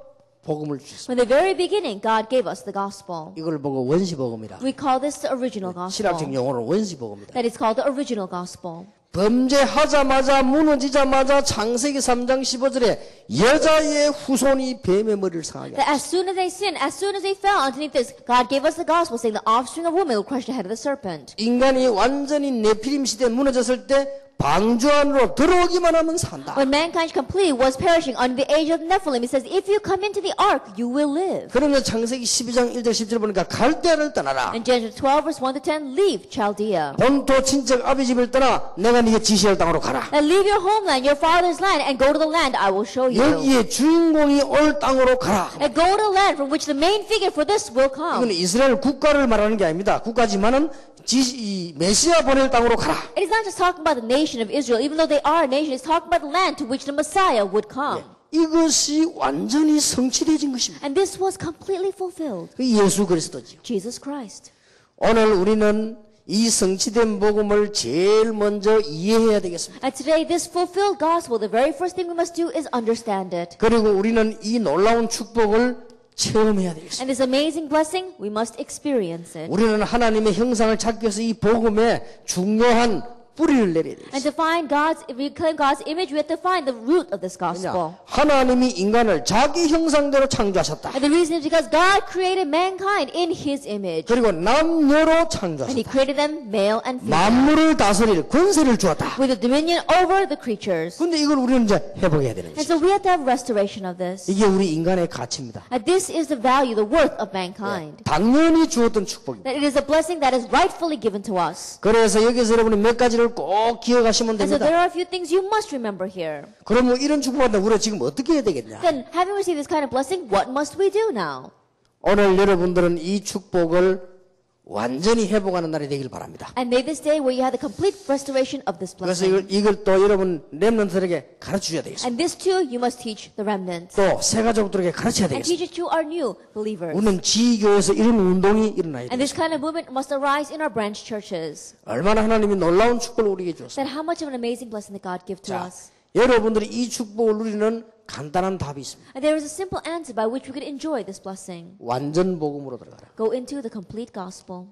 복음을 주셨습니다. From the very beginning, God gave us the gospel. 이걸 보고 원시복음이라. We call this the original 신학적 gospel. 용어로 원시복음이다. That is called the original gospel. 범죄하자마자 무너지자마자 창세기 3장 15절에 여자의 후손이 뱀의 머리를 상하게 That 하셨다. as soon as they sinned, as soon as they fell underneath this, God gave us the gospel saying the offspring of woman will crush the head of the serpent. 인간이 완전히 네피림 시대에 무너졌을 때 방주 안으로 들어오기만 하면 산다. When mankind completely was perishing under the age of Nephilim, He says, if you come into the ark, you will live. 그러면 창세기 12장 1절 10절 보니까 갈대아를 떠나라. In Genesis 12, verse 1 to 10, leave Chaldea. 본토 친척 아비집을 떠나 내가 네게 지시할 땅으로 가라. And leave your homeland, your father's land, and go to the land I will show you. 여기에 주인공이 올 땅으로 가라. And go to the land from which the main figure for this will come. 이건 이스라엘 국가를 말하는 게 아닙니다. 국가지만은 이 메시아 보낼 땅으로 가라. It is not just talking about the nation of Israel, even though they are a nation. It's talking about the land to which the Messiah would come. 이것이 완전히 성취되어진 것입니다. And this was completely fulfilled. 그 예수 그리스도지요. Jesus Christ. 오늘 우리는 이 성취된 복음을 제일 먼저 이해해야 되겠습니다. And today, this fulfilled gospel, the very first thing we must do is understand it. 그리고 우리는 이 놀라운 축복을 체험해야 되겠습니다. And this amazing blessing, we must experience it. 우리는 하나님의 형상을 찾기 위해서 이 복음에 중요한 뿌리를 내려야 And 되겠습니다. to find if we claim God's image, we have to find the root of this gospel. 하나님이 인간을 자기 형상대로 창조하셨다. And the reason is because God created mankind in His image. 그리고 남녀로 And He 창조하셨다. created them male and female. 만물을 다스릴 권세를 주었다. With a dominion over the creatures. 근데 이걸 우리는 이제 회복해야 되는 And 거죠. so we have to have restoration of this. 이게 우리 인간의 가치입니다. And this is the value, the worth of mankind. 당연히 주었던 축복입니다. That it is a blessing that is rightfully given to us. 그래서 여기서 여러분이 몇 가지를 꼭 기억하시면 And so there 됩니다. are a few things you must remember here. 그러면 이런 축복받는데 우리가 지금 어떻게 해야 되겠냐? Then, having received this kind of blessing, what must we do now? 오늘 여러분들은 이 축복을 완전히 회복하는 날이 되길 바랍니다. And may this day where you have the complete restoration of this 그래서 blessing. 이걸 또 여러분 렘넌트들에게 가르쳐줘야 되겠습니다. And this too, you must teach the remnants. 또 새 가족들에게 가르쳐야 And teach 되겠습니다. it to our new believers. 우리는 지교에서 이런 운동이 일어나야 And this 됩니다. kind of movement must arise in our branch churches. 얼마나 하나님이 놀라운 축복을 우리에게 주었습니다. Then how much of an amazing blessing that God give to 자, us. 여러분들이 이 축복을 누리는 간단한 답이 있습니다. And there is a simple answer by which we could enjoy this blessing. 완전 복음으로 들어가라. Go into the complete gospel.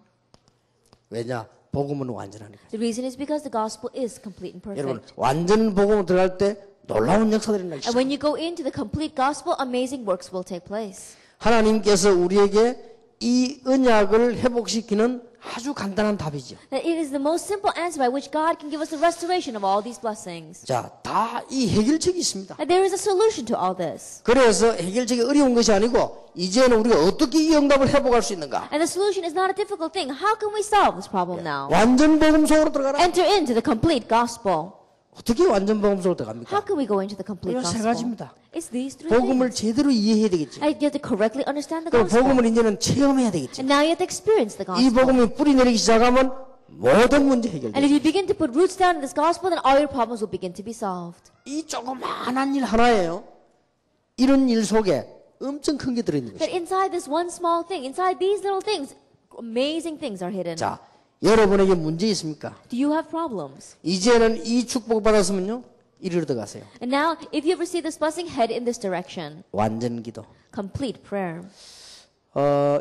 왜냐? 복음은 완전하니까. The reason is because the gospel is complete and 여러분, perfect. 완전 복음으로 들어갈 때 놀라운 역사들이 나기 And 시작합니다. when you go into the complete gospel, amazing works will take place. 하나님께서 우리에게 이 언약을 회복시키는 아주 간단한 답이죠. That it is the most simple answer by which God can give us the restoration of all these blessings. 자, 다 이 해결책이 있습니다. And there is a solution to all this. 그래서 해결책이 어려운 것이 아니고 이제는 우리가 어떻게 이 응답을 회복할 수 있는가? And the solution is not a difficult thing. How can we solve this problem now? 완전 복음 속으로 들어가라. Enter into the complete gospel. 어떻게 완전 복음 속으로 How 들어갑니까? can we go into the complete 이거 세 gospel? 가지입니다. It's these three 복음을 things. 제대로 이해해야 되겠지. And you have to correctly understand the 그럼 gospel. 복음을 이제는 체험해야 되겠지. And now you have to experience the 이 gospel. 복음이 뿌리 내리기 시작하면 모든 문제 And 해결돼. if you begin to put roots down in this gospel, then all your problems will begin to be solved. 이 조그마한 일 하나예요. 이런 일 속에 엄청 큰 게 들어있는 That 것이죠. inside this one small thing, inside these little things, amazing things are hidden. 자, 여러분에게 문제 있습니까? Do you have problems? 이제는 이 축복 받았으면요, 이리로 들어가세요. And now, if you have received this blessing, head in this direction. 완전 기도. Complete prayer.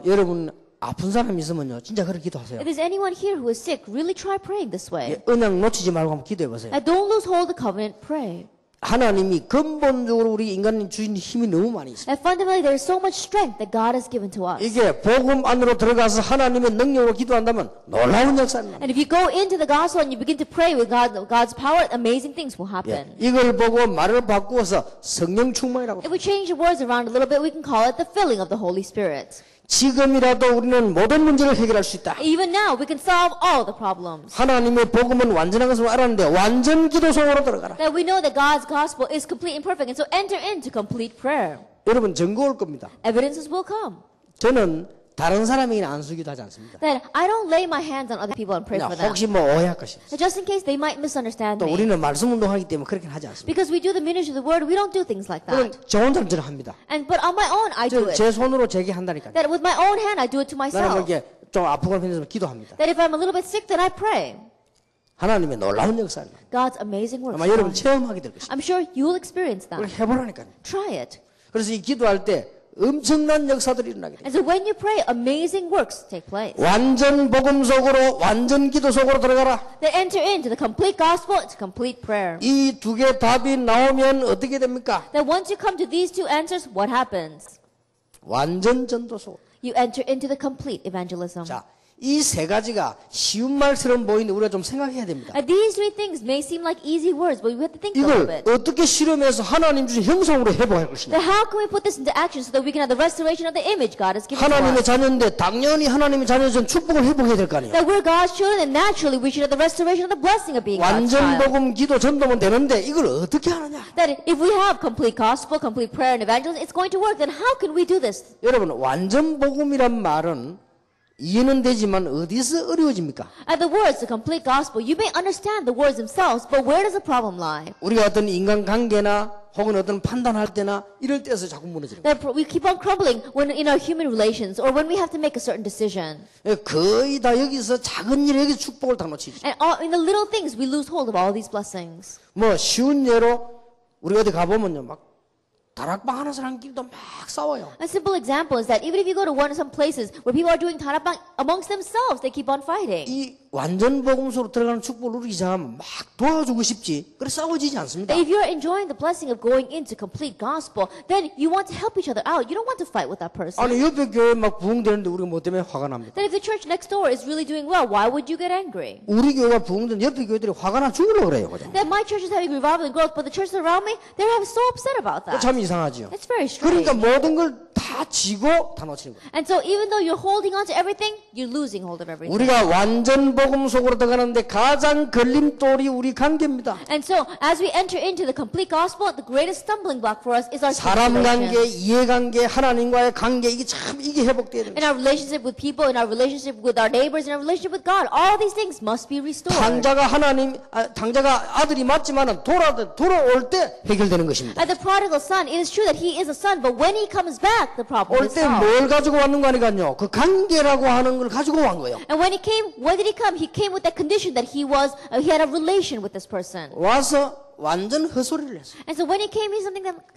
여러분 아픈 사람 있으면요, 진짜 그렇게 기도하세요. If there's anyone here who is sick, really try praying this way. 예, 언약 놓치지 말고 한번 기도해 보세요. And don't lose hold of the covenant, pray. 하나님이 근본적으로 우리 인간이 주신 힘이 너무 많이 있어요. And fundamentally, there is so much strength that God has given to us. 이게 복음 안으로 들어가서 하나님의 능력으로 기도한다면 놀라운 역사를 And if you go into the gospel and you begin to pray with God's power, amazing things will happen. 이걸 보고 말을 바꾸어서 성령 충만이라고. If we change the words around a little bit, we can call it the filling of the Holy Spirit. 지금이라도 우리는 모든 문제를 해결할 수 있다. Even now, we can solve all the problems. 하나님의 복음은 완전한 것을 알았는데 완전 기도 속으로 들어가라. That we know that God's gospel is complete and perfect, and so enter into complete prayer. 여러분 증거 올 겁니다. Evidences will come. 저는 다른 사람에게는 안수기도 하지 않습니다. That I don't lay my hands on other people and pray 그냥 for them. 혹시 뭐 오해할 것이. Just in case they might misunderstand 또 me. 우리는 말씀 운동하기 때문에 그렇게 하지 않습니다. Because we do the ministry of the word, we don't do things like 그럼 that. 저 혼자 저는 합니다. But on my own, I do it. 제 손으로 제게 한다니까요. That with my own hand, I do it to 나는 myself. 그렇게 좀 아프고 편해서 기도합니다. That if I'm a little bit sick, then I pray. 하나님의 놀라운 역사입니다. God's amazing works. 아마 여러분 체험하게 될 것입니다. I'm sure you will experience 그걸 that. 해보라니까요. Try it. 그래서 이 기도할 때 엄청난 역사들이 일어나게 돼요. And so when you pray, amazing works take place. 완전 복음 속으로 완전 기도 속으로 들어가라. That enter into the complete gospel, it's complete prayer. 이 두 개 답이 나오면 어떻게 됩니까? That once you come to these two answers, what happens? 완전 전도 속. You enter into the complete evangelism. 자, 이 세 가지가 쉬운 말처럼 보이는데 우리가 좀 생각해야 됩니다. And these three things may seem like easy words, but we have to think a little 이걸 bit. 어떻게 실험해서 하나님 주신 형상으로 회복할 것이냐? That how can we put this into action so that we can have the restoration of the image God has given to 하나님의 us? 자녀인데 당연히 하나님의 자녀는 축복을 회복해야 될 거 아니에요. That we're God's children, and naturally we should have the restoration of the blessing of being God's 완전 child. 복음 기도 전도면 되는데 이걸 어떻게 하느냐? That if we have complete gospel, complete prayer, and evangelism, it's going to work. Then how can we do this? 여러분 완전 복음이란 말은 이해는 되지만 어디서 어려워집니까? At the words, the complete gospel, you may understand the words themselves, but where does the problem lie? 우리가 어떤 인간관계나 혹은 어떤 판단할 때나 이럴 때서 자꾸 무너지는 거예요. That we keep on crumbling when in our human relations or when we have to make a certain decision. 거의 다 여기서 작은 일에 여기서 축복을 다 놓치죠. And all, in the little things, we lose hold of all these blessings. 뭐 쉬운 예로 우리 어디 가보면요 막 다락방 하는 사람끼리도 막 싸워요. A simple example is that even if you go to some places where people are doing tarapang amongst themselves, they keep on fighting. 이 완전 복음소로 들어가는 축복을 누리기 시작하면 막 도와주고 싶지. 그래 싸워지지 않습니다. If you're enjoying the blessing of going into complete gospel, then you want to help each other out. You don't want to fight with that person. 아니 옆에 교회 막 부흥되는데 우리가 뭐 때문에 화가 납니까? Then if the church next door is really doing well, why would you get angry? 우리 교회가 부흥된 옆에 교회들이 화가 나 죽으려고 그래요. 그죠? That my church is having revival and growth, but the churches around me, they're so upset about that. 참 이상하지요. It's very strange. 그러니까 모든 걸 다 지고 다 놓치는 거예요. And so even though you're holding on to everything, you're losing hold of everything. 우리가 완전 복음 속으로 들어가는데 가장 걸림돌이 우리 관계입니다. And so as we enter into the complete gospel, the greatest stumbling block for us is our 사람 관계, relations. 이해관계, 하나님과의 관계 이게 참 이게 회복돼야 됩니다. In our relationship with people, in our relationship with our neighbors, in our relationship with God, all these things must be restored. 당자가 아들이 맞지만은 돌아올 때 해결되는 것입니다. And the prodigal son, it is true that he is a son, but when he comes back, the problem 올 is 때 solved. 뭘 가지고 왔는 거 아니까요? 그 관계라고 하는 걸 가지고 왔 거예요. And when he came, why did he come? He came with that condition that he had a relation with this person. 와서 완전 헛소리를 했어요. And so when he came, he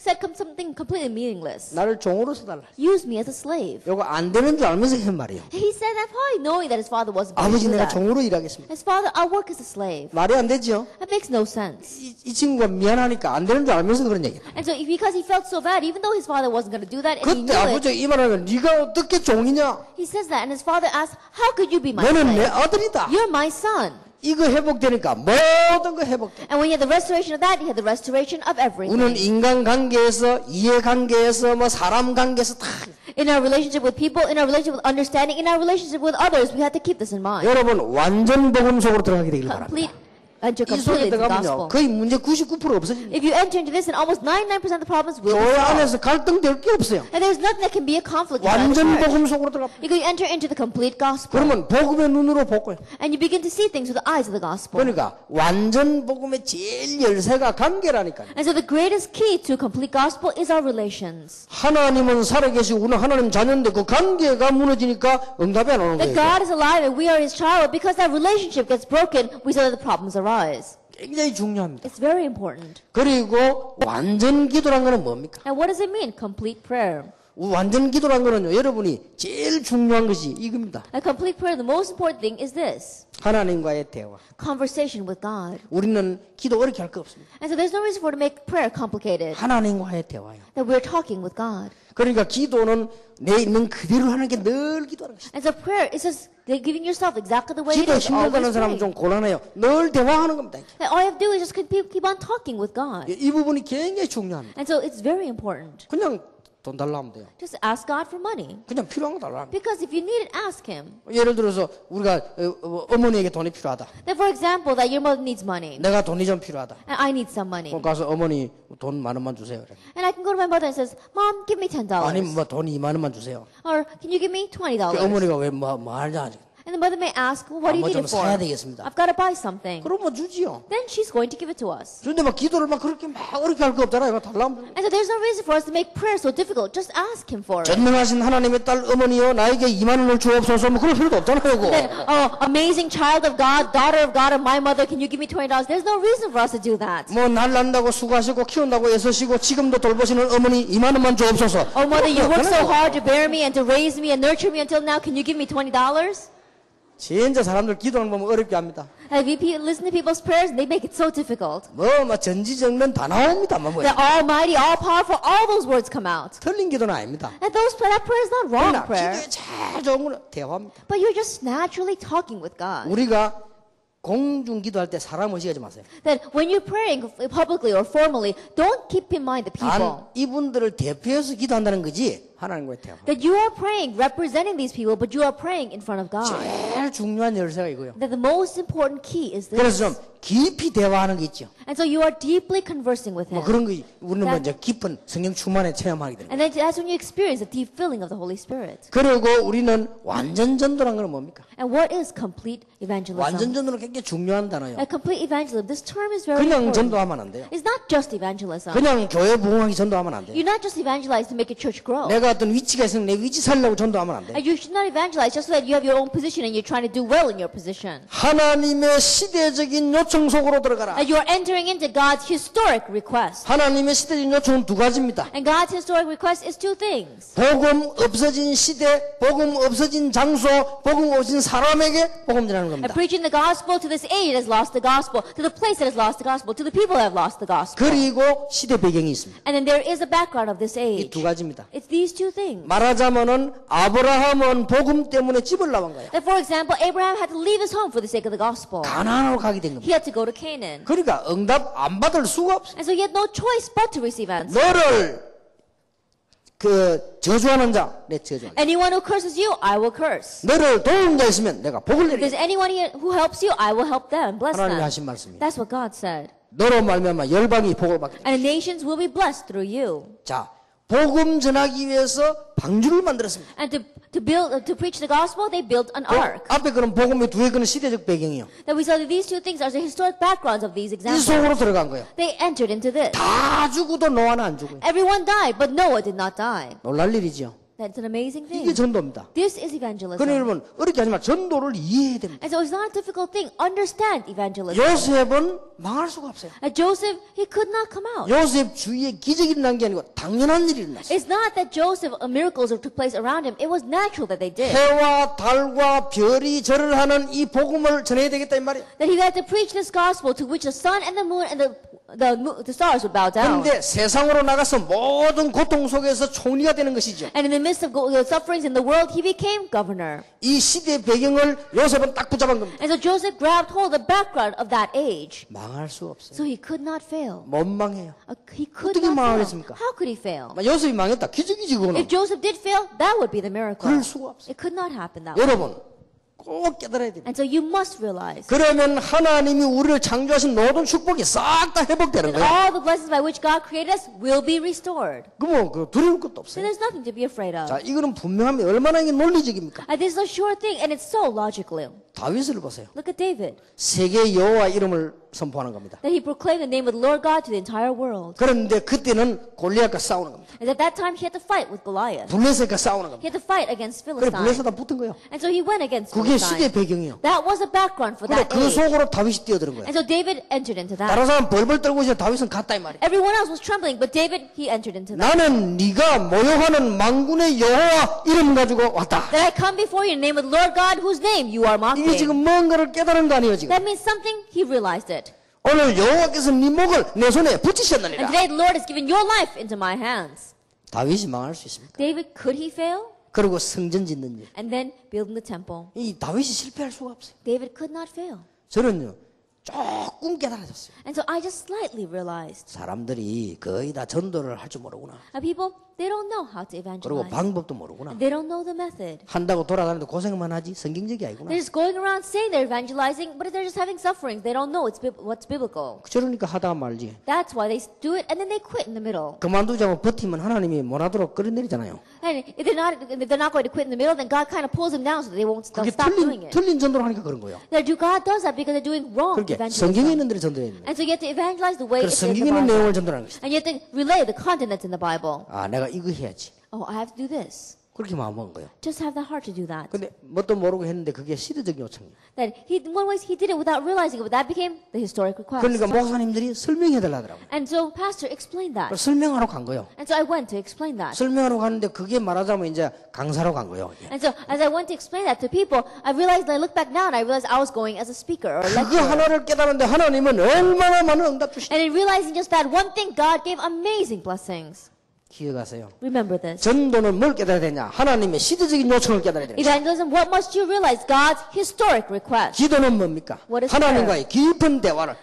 said something completely meaningless. 나를 종으로 써달라. Use me as a slave. 요거 안 되는 줄 알면서 한 말이에요. He said that probably knowing that his father wasn't going to 아버지 do 내가 that. 종으로 일하겠습니다. His father, I'll work as a slave. 말이 안 되죠? That makes no sense. 이 친구가 미안하니까 안 되는 줄 알면서 그런 얘기예요. And so because he felt so bad, even though his father wasn't going to do that, and he 그때 knew 아버지가 it, 이 말하면 네가 어떻게 종이냐? he says that, and his father asks, how could you be my 너는 내 slave? 아들이다. You're my son. 이거 회복되니까 모든 거 회복돼. And when you had the restoration of that, you had the restoration of everything. 우리는 인간관계에서 이해관계에서 뭐 사람 관계에서 다 In our relationship with people, in our relationship with understanding, in our relationship with others, we have to keep this in mind. 여러분 완전 복음 속으로 들어가게 되길 바랍니다. Enter 이 속에 completely into the 들어가면요 gospel. 거의 문제 99% 없어집니다. If you enter into this, then almost 99% of the problems will be 교회 solved. 안에서 갈등될 게 없어요. And there's nothing that can be a conflict inside the 완전 church. 복음 속으로 들어갑니다. You enter into the complete gospel. 그러면 복음의 눈으로 볼 거예요. And you begin to see things with the eyes of the gospel. 그러니까 완전 복음의 제일 열쇠가 관계라니까요. And so the greatest key to complete gospel is our relations. 하나님은 살아계시고 우리는 하나님 자녀인데 그 관계가 무너지니까 응답이 안 오는 That 거예요. God is alive and we are His child, because that relationship gets broken, we say that the problems arise. 굉장히 중요합니다. It's very important. 그리고 완전 기도란 거는 뭡니까? And what does it mean, complete prayer? 완전 기도란 거는요, 여러분이 제일 중요한 것이 이겁니다. A complete prayer, the most important thing is this: 하나님과의 대화. conversation with God. 우리는 기도 어렵게 할 거 없습니다. And so there's no reason for to make prayer complicated. 하나님과의 대화요. That we're talking with God. 그러니까 기도는 내 있는 그대로 하는 게 늘 기도하는 것이다. And so prayer is just giving yourself exactly the way it 기도 is. 힘들다는 Always 사람은 praying. 좀 곤란해요. 늘 대화하는 겁니다. That all you have to do is just keep on talking with God. 이 부분이 굉장히 중요합니다. And so it's very important. 그냥 돈 달라 하면 돼요. Just ask God for money. 그냥 필요한 거 달라 하면 돼요. Because if you need it, ask Him. 예를 들어서 우리가 어머니에게 돈이 필요하다. That for example, that your mother needs money. 내가 돈이 좀 필요하다. And I need some money. 그럼 가서 어머니 돈 10,000원만 주세요. 그래. And I can go to my mother and says, Mom, give me $10. 아니면 뭐 돈 20,000원만 주세요. Or can you give me $20? 그 어머니가 왜 뭐 하냐. And the mother may ask, well, what do you 뭐 need 좀 it for? 사야 되겠습니다. I've got to buy something. 그럼 뭐 주지요. Then she's going to give it to us. 그런데 막 기도를 막 그렇게 막 어렵게 할 거 없잖아요. 이거 달라면. And so there's no reason for us to make prayer so difficult. Just ask Him for it. 전능하신 하나님의 딸 어머니여 나에게 20,000원을 주옵소서. 뭐 그럴 필요도 없잖아요. 그거. Then, oh, amazing child of God, daughter of God, and my mother, can you give me $20? There's no reason for us to do that. 뭐 날 낳는다고 수고하시고 키운다고 애쓰시고 지금도 돌보시는 어머니 20,000원만 주옵소서. Oh, mother, you worked so 그러잖아요. hard to bear me and to raise me and nurture me until now. Can you give me $20? 진짜 사람들 기도하는 거 보면 어렵게 합니다. And we listen to people's prayers and they make it so difficult. 뭐 전지전능 다 나옵니다. 뭐 The almighty, all powerful, all those words come out. 틀린 기도는 아닙니다. And that prayer is not wrong 그러나 prayer. 기도에 제일 좋은 건 대화입니다. But you're just naturally talking with God. 우리가 공중 기도할 때 사람 의식하지 마세요. That when you're praying publicly or formally, don't keep in mind the people. 단 이분들을 대표해서 기도한다는 거지 하나님과의 대화. That you are praying representing these people, but you are praying in front of God. 제일 중요한 열쇠가 이거예요. That the most important key is 그래서 this. 좀 깊이 대화하는 게 있죠. And so you are deeply conversing with 뭐 Him. 그런 거 우리는 먼저 깊은 성령 충만에 체험하게 됩니다. And then that's when you experience the deep filling of the Holy Spirit. 그리고 우리는 완전 전도란 건 뭡니까? And what is complete evangelism? 완전 전도는 굉장히 중요한 단어예요. A complete evangelism. This term is very 그냥 important. 전도하면 안 돼요. It's not just evangelism. 그냥 교회 부흥하기 전도하면 안 돼요. You're not just evangelize to make your church grow. 내가 어떤 위치가 있으면 내 위치 살려고 전도하면 안 돼요. And you should not evangelize just so that you have your own position and you're trying to do well in your position. 하나님의 시대적인 요청 속으로 들어가라. And you're entering into God's historic request. 하나님의 시대적인 요청은 두 가지입니다. And God's historic request is two things. 복음 없어진 시대, 복음 없어진 장소, 복음 없어진 사람에게 복음 전하는 And 겁니다. preaching the gospel to this age that has lost the gospel, to the place that has lost the gospel, to the people that have lost the gospel. 그리고 시대 배경이 있습니다. And then there is a background of this 이 age. 두 가지입니다. It's these two things. 말하자면은 아브라함은 복음 때문에 집을 나간 거예요. That, for example, Abraham had to leave his home for the sake of the gospel. 가나안으로 가게 된 겁니다. He had to go to Canaan. 그러니까 응답 안 받을 수가 없어요. And so he had no choice but to receive answer. 너를 저주하는 자, 내 저주한다. Anyone who curses you, I will curse. 너를 도우는 자 있으면 내가 복을 If there's 내리겠다. anyone who helps you, I will help them, bless 하나님이 them. 하신 말씀입니다. That's what God said. 너로 말미암아 열방이 복을 받게 된다. And the nations will be blessed through you. 자, 복음 전하기 위해서 방주를 만들었습니다. And to preach the gospel, they built an ark. 앞에 그런 복음의 두 개는 시대적 배경이요. That we saw that these two things are the historic backgrounds of these 이 examples. 속으로 들어간 거예요. They entered into this. 다 죽어도 노아는 안 죽어요. Everyone died, but Noah did not die. 놀랄 일이죠. That's an amazing 이게 thing. 전도입니다. This is 그러니 evangelism. 여러분 어렵게 하지만 전도를 이해해야 됩니다. And so it's not a difficult thing. Understand evangelism. 요셉은 망할 수가 없어요. Joseph, he could not come out. 요셉 주위에 기적이 일어난 게 아니고 당연한 일이 일어났어요. It's not that Joseph, miracles took place around him. It was natural that they did. 해와 달과 별이 절을 하는 이 복음을 전해야 되겠다 이 말이에요. That he had to preach this gospel to which the sun and the moon and the stars would bow down. 그런데 세상으로 나가서 모든 고통 속에서 총리가 되는 것이죠. And in the midst of the sufferings in the world, he became governor. 이 시대 배경을 요셉은 딱 붙잡은 겁니다. And so Joseph grabbed hold of the background of that age. 망할 수 없어요. So he could not fail. 못 망해요. He could 어떻게 not fail. 망하겠습니까? How could he fail? 요셉이 망했다. 기적이지 그거는. If Joseph did fail, that would be the miracle. 그럴 수가 없어요. It could not happen that way. 여러분 꼭 깨달아야 됩니다. And so you must realize 그러면 하나님이 우리를 창조하신 모든 축복이 싹 다 회복되는 that 거예요. all the blessings by which God created us will be restored. 그러면 두려울 것도 So 없어요. there's nothing to be afraid of. 자, 이거는 분명하면 얼마나 이게 논리적입니까? And this is a sure thing, and it's so logical. 다윗을 보세요. Look at David. 세계 여호와 이름을 선포하는 겁니다. That he proclaimed the name of the Lord God to the entire world. 그런데 그때는 골리앗과 싸우는 겁니다. And at that time, he had to fight with Goliath. 블레셋과 싸우는 겁니다. He had to fight against 그래 Philistine. 블레셋과 붙은 거예요. And so he went against 그게 시대 Philistine. 배경이에요. That was a background for 그래 that 그 age. 속으로 다윗이 뛰어드는 거예요. And so David entered into that. 다른 사람 벌벌 떨고 있어 다윗은 갔다 이 말이에요. Everyone else was trembling, but David, he entered into that. 나는 네가 모욕하는 만군의 여호와 이름 가지고 왔다. That I come before you in the name of the Lord God, whose name you are 이게 mocking. 지금 뭔가를 깨달은 거 아니에요 지금. That means something, he realized it. 오늘 여호와께서 네 목을 내 손에 And 붙이셨느니라. today the Lord has given your life into my hands. 다윗이 망할 수 있습니까? David, could he fail? 그리고 성전 짓는 일. And then building the temple. 이 다윗이 실패할 수가 없어요. David could not fail. 저는요 조금 깨달아졌어요. And so I just slightly realized. 사람들이 거의 다 전도를 할 줄 모르구나. And people, they don't know how to 그리고 evangelize. 방법도 모르구나. They don't know the method. 한다고 돌아다니는데 고생만 하지 성경적이 아니구나. They're just going around saying they're evangelizing, but they're just having sufferings. They don't know what's biblical. 그러니까 하다가 말지. That's why they do it, and then they quit in the middle. 그만두자고 버티면 하나님이 못하도록 끌어내리잖아요. And if they're not going to quit in the middle, then God kind of pulls them down so that they'll 그게 stop doing it. 틀린 전도를 하니까 그런 거예요. God does that because they're doing wrong 그렇게 성경에 evangelism. 있는 대로 전도해야 됩니다. And so you have to evangelize the way 그래서 it's in 성경에 the 있는 Bible. 내용을 전도하는 것이다. And you have to relay the content that's in the Bible. 아, 내가 이거 해야지. Oh, I have to do this. 그렇게 마음먹은 거예요. Just have the heart to do that. 근데 뭣도 모르고 했는데 그게 시대적인 요청이에요. That in one way he did it without realizing it, but that became the historic request. 그러니까 목사님들이 설명해달라 하더라고요. And so pastor explained that. 설명하러 간 거예요. And so I went to explain that. 설명하러 갔는데 그게 말하자면 이제 강사로 간 거예요. And so as I went to explain that to people, I realized, I look back now and I realized I was going as a speaker or a 그거 lecturer. 하나를 깨달았는데 하나님은 얼마나 많은 응답 주시죠. And in realizing just that one thing, God gave amazing blessings. 기억하세요. Remember this. 전도는 뭘 깨달아야 되냐? 하나님의 시대적인 요청을 깨달아야 되냐? Evangelism, what must you realize? God's historic request. 기도는 뭡니까? What is 하나님과의 깊은 대화를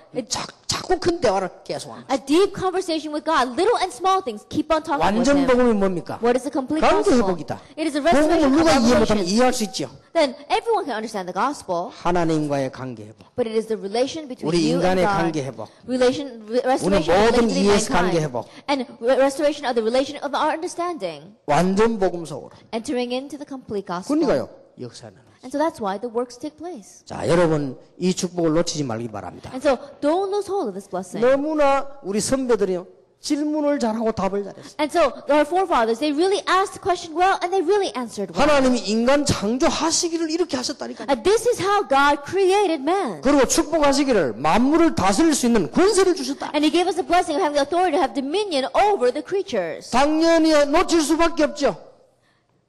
자꾸 큰 대화를 계속하는 거예요. A deep conversation with God. Little and small things. Keep on talking with 완전 Him. 복음이 뭡니까? What is the complete 관계 gospel? 회복이다. It is a 복음을 restoration of 누가 이해 못하면 revelation. 이해할 수 있죠. Then everyone can understand the gospel, 하나님과의 관계 회복. but it is the relation between 우리 you and 인간의 God. 관계 회복. Restoration of 모든 relationship 이해에서 with 관계 mankind. 회복. And restoration of the relation of our understanding. 완전 복음 속으로. Entering into the complete gospel. 그러니까요. 역사는. And so that's why the works take place. 자, 여러분 이 축복을 놓치지 말기 바랍니다. And so don't lose hold of this blessing. 너무나 우리 선배들이 질문을 잘하고 답을 잘했어요. And so our forefathers, they really asked the question well and they really answered well. 하나님이 인간 창조하시기를 이렇게 하셨다니까요. And this is how God created man. 그리고 축복하시기를 만물을 다스릴 수 있는 권세를 주셨다. And He gave us the blessing of having the authority to have dominion over the creatures. 당연히 놓칠 수밖에 없죠.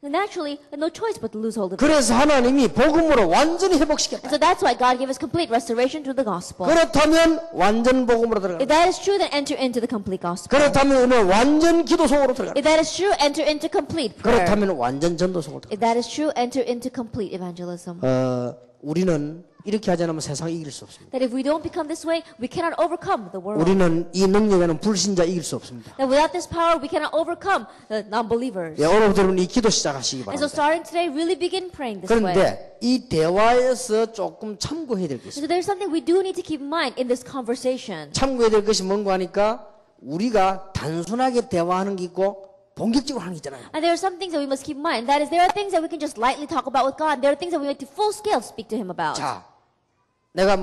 And naturally, no choice but to lose hold of it. 그래서 하나님이 복음으로 완전히 회복시켰다. And so that's why God gave us complete restoration through the gospel. 그렇다면 완전 복음으로 들어가. If that is true, then enter into the complete gospel. 그렇다면 오늘 완전 기도 속으로 들어가. If that is true, enter into complete prayer. 그렇다면 완전 전도 속으로 들어가. If that is true, enter into complete evangelism. 우리는 이렇게 하지 않으면 세상 이길 수 없습니다. That if we don't become this way, we cannot overcome the world. 우리는 이 능력에는 불신자 이길 수 없습니다. That without this power, we cannot overcome the non-believers. 예, 오늘부터 여러분 이 기도 시작하시기 And so 바랍니다. starting today, really begin praying this way. 그런데 이 대화에서 조금 참고해야 될 게 있습니다. So there's something we do need to keep in mind in this conversation. 참고해야 될 것이 뭔가 하니까 우리가 단순하게 대화하는 게 있고 본격적으로 하는 게 있잖아요. And there are some things that we must keep in mind. That is, there are things that we can just lightly talk about with God. There are things that we need to full scale speak to Him about. 자, 내가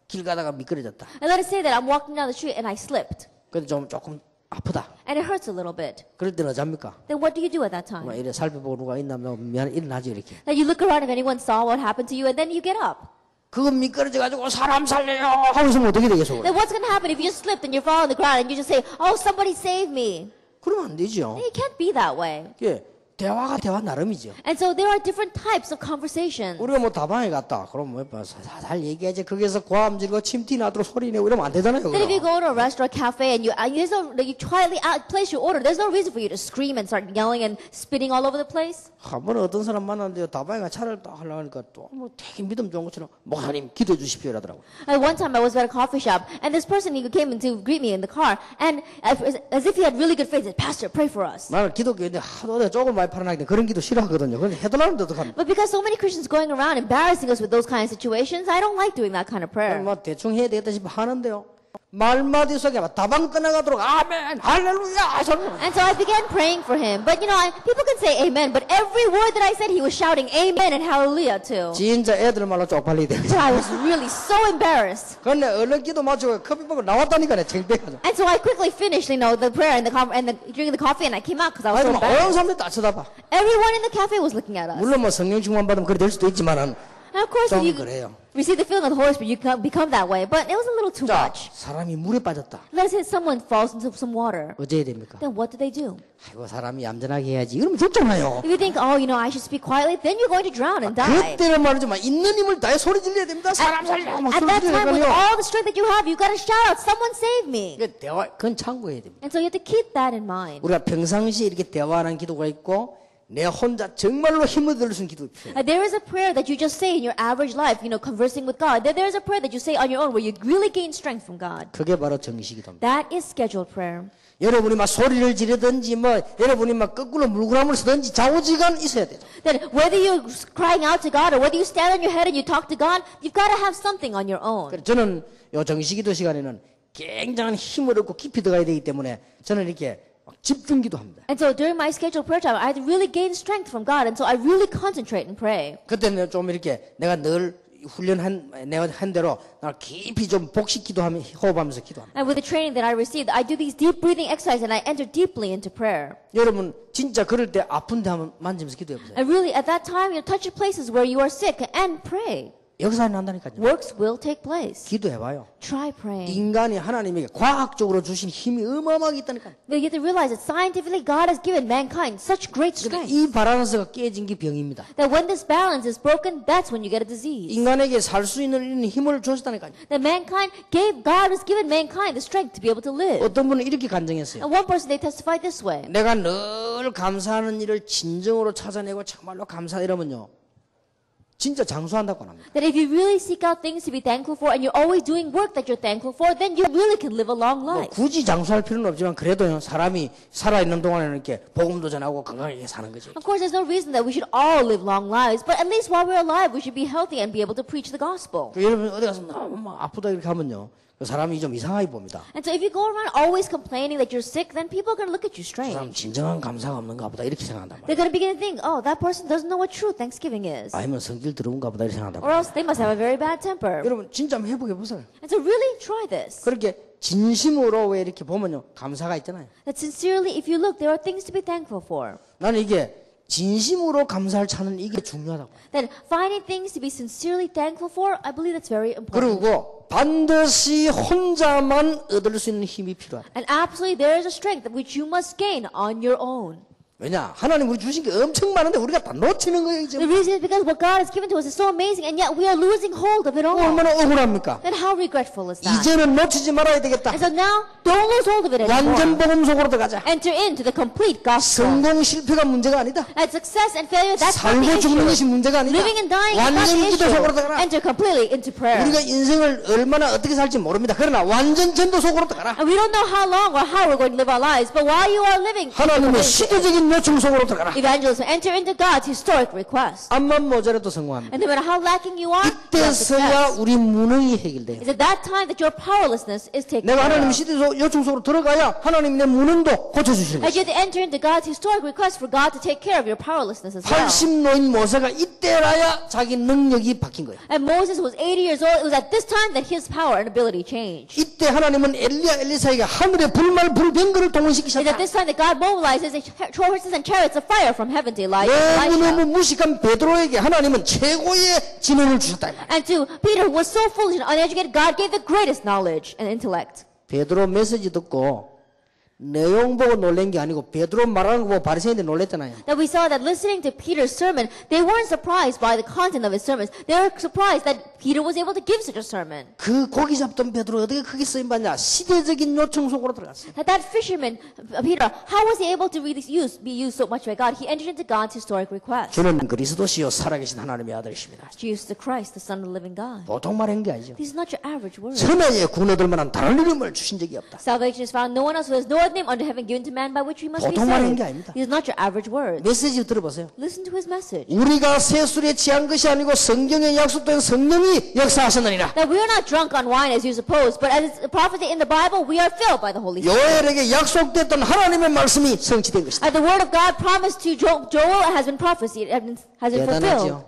길 가다가 미끄러졌다. And let us say that I'm walking down the street and I slipped. 근데 조금 아프다. And it hurts a little bit. 그럴 때는 어쩝니까? Then what do you do at that time? 이래 살펴보고 누가 있나 미안 일어나지 이렇게. That you look around if anyone saw what happened to you and then you get up. 그거 미끄러져가지고 사람 살려요 하고 있으면 어떻게 되겠어? Then what's going to happen if you just slipped and you fall on the ground and you just say, oh, somebody save me? 그러면 안 되죠. It can't be that way. 예, 대화가 대화 나름이죠. And so there are different types of conversations. 우리가 다방에 갔다. 그럼 잘 얘기하지. 거기서 고함 지르고 침튀 나도록 소리 내고 이러면 안 되잖아요. Then if you go to a restaurant, cafe, and you quietly place your order, there's no reason for you to scream and start yelling and spitting all over the place. 한 번은 어떤 사람 만났는데요. 다방에 차를 딱 하려고 하니까 또 되게 믿음 좋은 것처럼 목사님 기도해 주십시오 이러더라고요. And one time I was at a coffee shop, and this person, he came in to greet me in the car, and as if he had really good faith, he said, Pastor, pray for us. 나는 기독교인데 하도 내가 조금 많이 팔아나기 그런 기도 싫어하거든요. 그런데 해달라는데 어떡합니까? But because so many Christians going around embarrassing us with those kind of situations, I don't like doing that kind of prayer. 대충 해야 되겠다 싶어 하는데요. 말마디 속에 다방 떠나가도록 아멘 할렐루야 And so I began praying for him. But people can say amen, but every word that I said, he was shouting amen and hallelujah too. 진짜 애들 말로 쪽팔리게 돼. So I was really so embarrassed. 그런데 얼른 기도 마치고 커피 먹고 나왔다니까 창피해가지고. And so I quickly finished, the prayer and drinking the coffee, and I came out because I was so 온 embarrassed. 사람들 다 쳐다봐. Everyone in the cafe was looking at us. 물론 성령 충만 받으면 그래 될 수도 있지만은 And of course, 좀 if you 그래요. receive the filling of the Holy Spirit, you can become that way. But it was a little too 자, much. 사람이 물에 빠졌다. Let's say someone falls into some water. 어째야 됩니까? Then what do they do? 아이고 사람이 얌전하게 해야지. 이러면 좋잖아요. If you think, oh, I should speak quietly, then you're going to drown and die. 그때는 말이지만 있는 힘을 다해 소리 질러야 됩니다. 사람 살려. 막 At 소리 that time, with 지르니까요. all the strength that you have, you've got to shout out, someone save me. 대화 그건 참고해야 됩니다. And so you have to keep that in mind. 우리가 평상시에 이렇게 대화하는 기도가 있고 내 혼자 정말로 힘을 들을 수 있는 기도 필요해요. There is a prayer that you just say in your average life, conversing with God. There is a prayer that you say on your own where you really gain strength from God. 그게 바로 정식기도입니다. That is scheduled prayer. 여러분이 막 소리를 지르든지 여러분이 막 거꾸로 물구나무를 쓰든지 좌우지간 있어야 돼요. That whether you're crying out to God or whether you stand on your head and you talk to God, you've got to have something on your own. 그래서 저는 요 정식기도 시간에는 굉장한 힘을 얻고 깊이 들어가야 되기 때문에 저는 이렇게 막 집중기도합니다. And so during my scheduled prayer time, I had to really gain strength from God, and so I really concentrate and pray. 그때는 좀 이렇게 내가 늘 내가 한 대로 나 깊이 좀 복식 기도하며 호흡하면서 기도합니다. And with the training that I received, I do these deep breathing exercises and I enter deeply into prayer. 여러분 진짜 그럴 때 아픈데 한번 만지면서 기도해 보세요. And really, at that time, touch the places where you are sick and pray. 역사는 난다니까요. Works will take place. 기도해봐요. Try praying. 인간이 하나님에게 과학적으로 주신 힘이 어마어마하게 있다니까요. But you have to realize that scientifically, God has given mankind such great strength 이 바란스가 깨진 게 병입니다. that when this balance is broken, that's when you get a disease. 인간에게 살 수 있는 힘을 주셨다니까요. That God has given mankind the strength to be able to live. 어떤 분은 이렇게 간증했어요. And one person, they testified this way. 내가 늘 감사하는 일을 진정으로 찾아내고 정말로 감사 이러면요. 진짜 장수한다고 합니다. That if you really seek out things to be thankful for and you're always doing work that you're thankful for, then you really can live a long 뭐 life. 굳이 장수할 필요는 없지만 그래도요 사람이 살아있는 동안에는 이렇게 복음도 전하고 건강하게 사는 거지. Of course, there's no reason that we should all live long lives, but at least while we're alive, we should be healthy and be able to preach the gospel. 여러분 어디 가서 너무 막 아프다 이렇게 하면요 그 사람이 좀 이상하게 봅니다. And so if you go around always complaining that you're sick, then people are going to look at you 그 사람 strange. 진정한 감사가 없는가 보다 이렇게 생각한단 말이에요. They're going to begin to think, oh, that person doesn't know what true Thanksgiving is. 아니면 성질 더러운가 보다 이렇게 생각한단 Or 말이에요. else they must have a very bad temper. 여러분 진짜 한번 해보게 보세요. And so really try this. 그렇게 진심으로 왜 이렇게 보면요 감사가 있잖아요. That sincerely, if you look, there are things to be thankful for. 나는 이게 진심으로 감사를 찾는 이게 중요하다고. That finding things to be sincerely thankful for, I believe that's very important. 그리고 반드시 혼자만 얻을 수 있는 힘이 필요하다. And absolutely there is a strength which you must gain on your own. 왜냐? 하나님 우리 주신 게 엄청 많은데 우리가 다 놓치는 거예요 The 지금. reason is because what God has given to us is so amazing, and yet we are losing hold of it all. 얼마나 억울합니까? Then how regretful is that? 이제는 놓치지 말아야 되겠다. And so now, don't lose hold of it 완전 anymore. 복음 속으로 들어가자. Enter into the complete gospel. 성공 실패가 문제가 아니다. And success and failure, that's not the 살고 죽는 것이 issue. 문제가 아니다. Living and dying is not 완전 the 기도 속으로 issue. 들어가라. Enter completely into prayer. 우리가 인생을 얼마나 어떻게 살지 모릅니다. 그러나 완전 전도 속으로 들어가라. And we don't know how long or how we're going to live our lives, but while you are living, 하나님의 시대적인 요청 속으로 들어가라. evangelism, enter into God's historic request. 암만 모자라도 성공합니다. And no matter how lacking you are, you have 이때서야 success. 우리 무능이 해결돼요. It's at that time that your powerlessness is taken 내가 care 하나님의 of. 시대 요청 속으로 들어가야 하나님 내 무능도 고쳐주시는 And 거예요. you have to enter into God's historic request for God to take care of your powerlessness as well. 80노인 모세가 이때라야 자기 능력이 바뀐 거예요. And Moses was 80 years old. It was at this time that his power and ability changed. 이때 하나님은 엘리야 엘리사에게 하늘의 불말 불병거를 It's at 동원시키셨다. this time that God mobilizes horses and chariots of fire from heaven to Elijah. 너무너무 무식한 베드로에게 하나님은 최고의 지능을 주셨다. And to Peter, who was so foolish and uneducated, God gave the greatest knowledge and intellect. 베드로 메시지 듣고 내용 보고 놀란 게 아니고 베드로 말하는 거 보고 바리새인들이 놀랬잖아요. That we saw that listening to Peter's sermon, they weren't surprised by the content of his sermons. They were surprised that Peter was able to give such a sermon. 그 고기 잡던 베드로 어떻게 크게 쓰임 받냐? 시대적인 요청 속으로 들어갔어요. That fisherman, Peter, how was he able to really be used so much by God? He entered into God's historic request. 저는 그리스도시요 살아계신 하나님의 아들이십니다. Jesus the Christ, the Son of the living God. 보통 말한 게 아니죠. These are not your average words. 천하에 구원얻을 만한 다른 이름을 주신 적이 없다. Salvation is found no one else, who has no other name under heaven given to man by which we must be 보통 말하는 saved. 게 아닙니다. These are not your average words. 메시지 들어보세요. Listen to his message. 우리가 세술에 취한 것이 아니고 성경에 약속된 성령이 역사하셨느니라. That we are not drunk on wine as you suppose, but as prophesied in the Bible, we are filled by the Holy Spirit. 요엘에게 약속됐던 하나님의 말씀이 성취된 것이다. The word of God promised to Joel has been prophesied, has been fulfilled. 대단하죠.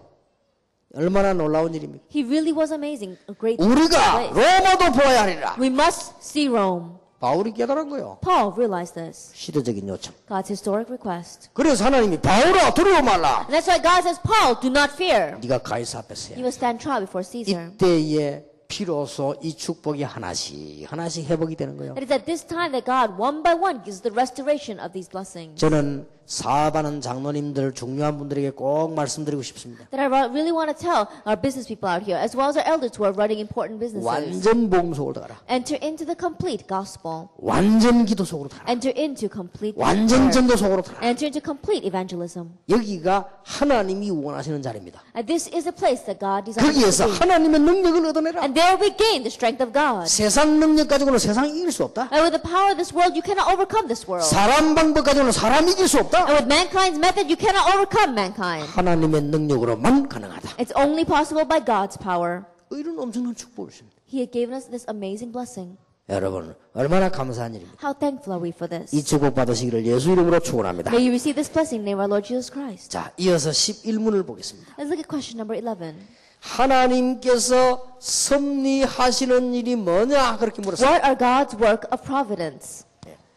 얼마나 놀라운 일입니까? He really was amazing, a great 우리가 place. 로마도 보아야 하리라. We must see Rome. 바울이 깨달은 거예요. Paul realized this. 시대적인 요청. God's historic request. 그래서 하나님이 바울아 두려워 말라. And that's why God says, Paul, do not fear. 네가 가이사 앞에 서야. You will stand trial before Caesar. 이때에 비로소 이 축복이 하나씩 회복이 되는 거예요. It is at this time that God, one by one, gives the restoration of these blessings. 저는 사업하는 장로님들 중요한 분들에게 꼭 말씀드리고 싶습니다. That I really want to tell our business people out here, as well as our elders who are running important businesses. 완전 복음 속으로 들어가라. Enter into the complete gospel. 완전 기도 속으로 들어가라. Enter into complete 완전 prayer. 전도 속으로 들어가라. Enter into complete evangelism. 여기가 하나님이 원하시는 자리입니다. And this is a place that God desires 거기에서 to be. 하나님의 능력을 얻어내라. And there we gain the strength of God. 세상 능력 가지고는 세상 이길 수 없다. And with the power of this world, you cannot overcome this world. 사람 방법 가지고는 사람 이길 수 없다. And with mankind's method, you cannot overcome mankind. 하나님의 능력으로만 가능하다. It's only possible by God's power. 이런 엄청난 축복을 주십니다. He had given us this amazing blessing. 여러분 얼마나 감사한 일입니다. How thankful are we for this? 이 축복 받으시기를 예수 이름으로 축원합니다. May you receive this blessing in the name of our Lord Jesus Christ. 자, 이어서 11문을 보겠습니다. Let's look at question number 11. 하나님께서 섭리하시는 일이 뭐냐 그렇게 물었어요. What are God's work of providence?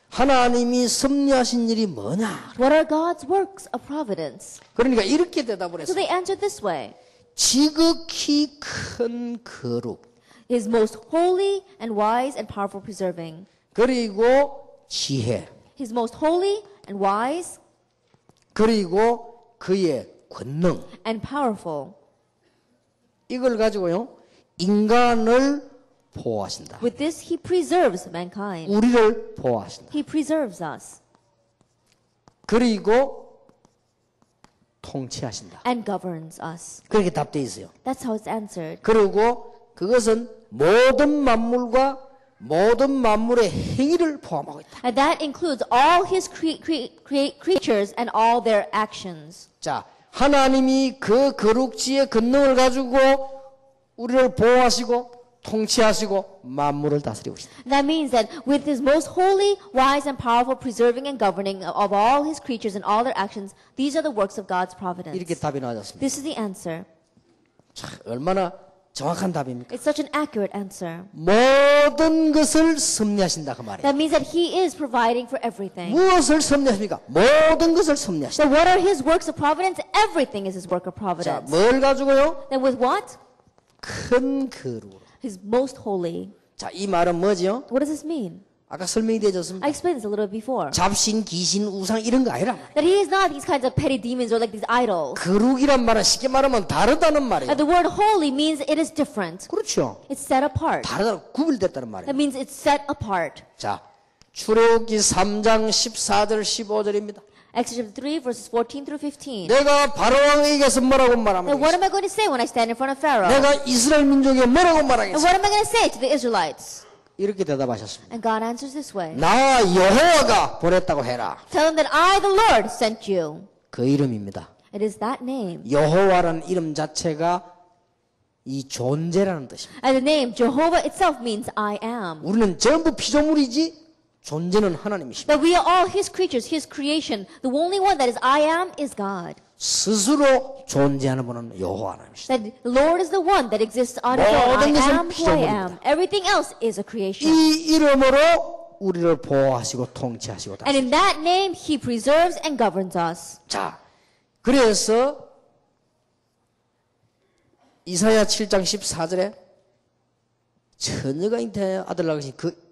하나님이 섭리하신 일이 뭐냐? What are God's works of providence? 그러니까 이렇게 대답을 So 했어요. they answered this way. 지극히 큰 거룩 His most holy and wise and powerful preserving. 그리고 지혜 His most holy and wise 그리고 그의 권능 and powerful. 이걸 가지고요 인간을 보호하신다. With this, he preserves mankind. 우리를 보호하신다. He preserves us. 그리고 통치하신다. and governs us. 그렇게 답되어 있어요. That's how it's answered. 그리고 그것은 모든 만물과 모든 만물의 행위를 포함하고 있다. And that includes all his creatures and all their actions. 자, 하나님이 그 거룩지의 권능을 가지고 우리를 보호하시고 통치하시고 만물을 다스리고 계시다. And that means that with his most holy, wise, and powerful preserving and governing of all his creatures and all their actions, these are the works of God's providence. 이렇게 답이 나왔습니다. This is the answer. 자, 얼마나 정확한 답입니까? It's such an accurate answer. 모든 것을 섭리하신다 그 말이에요. That means that he is providing for everything. 무엇을 섭리하십니까? 모든 것을 섭리하신다. So what are his works of providence? Everything is his work of 자, providence. 뭘 가지고요? Then with what? 큰 거룩으로. His most holy. 자, 이 말은 뭐죠? What does this mean? 아까 설명이 되어졌습니다. I explained this a little bit before. 잡신, 귀신, 우상 이런 거 아니라 말이에요. That he is not these kinds of petty demons or like these idols. 거룩이란 말은 쉽게 말하면 다르다는 말이에요. The word holy means it is different. 그렇죠. It's set apart. 다르다, 구별됐다는 말이에요. That means it's set apart. 자, 출애굽기 3장 14절 15절입니다. Exodus 3 verses 14 through 15. 내가 바로왕에게서 뭐라고 Now 말하면 what am I going to say when I stand in front of Pharaoh? 내가 이스라엘 민족에 뭐라고 And 말하겠어? what am I going to say to the Israelites? 이렇게 대답하셨습니다. And God answers this way. 나 여호와가 보냈다고 해라. Tell them that I, the Lord, sent you. 그 이름입니다. It is that name. 여호와라는 이름 자체가 이 존재라는 뜻입니다. And the name Jehovah itself means I am. 우리는 전부 피조물이지 존재는 하나님이십니다. That we are all his creatures, his creation. The only one that is I am is God. 스스로 존재하는 분은 여호와 하나님이십니다. That the Lord is the one that exists on his own. I 모든 것은 am who I am. 피조물입니다. Everything else is a creation. 이 이름으로 우리를 보호하시고 통치하시고 And in 다스리십니다. that name, he preserves and governs us. 자, 그래서 이사야 7장 14절에 처녀가 잉태하여 아들 낳으신 그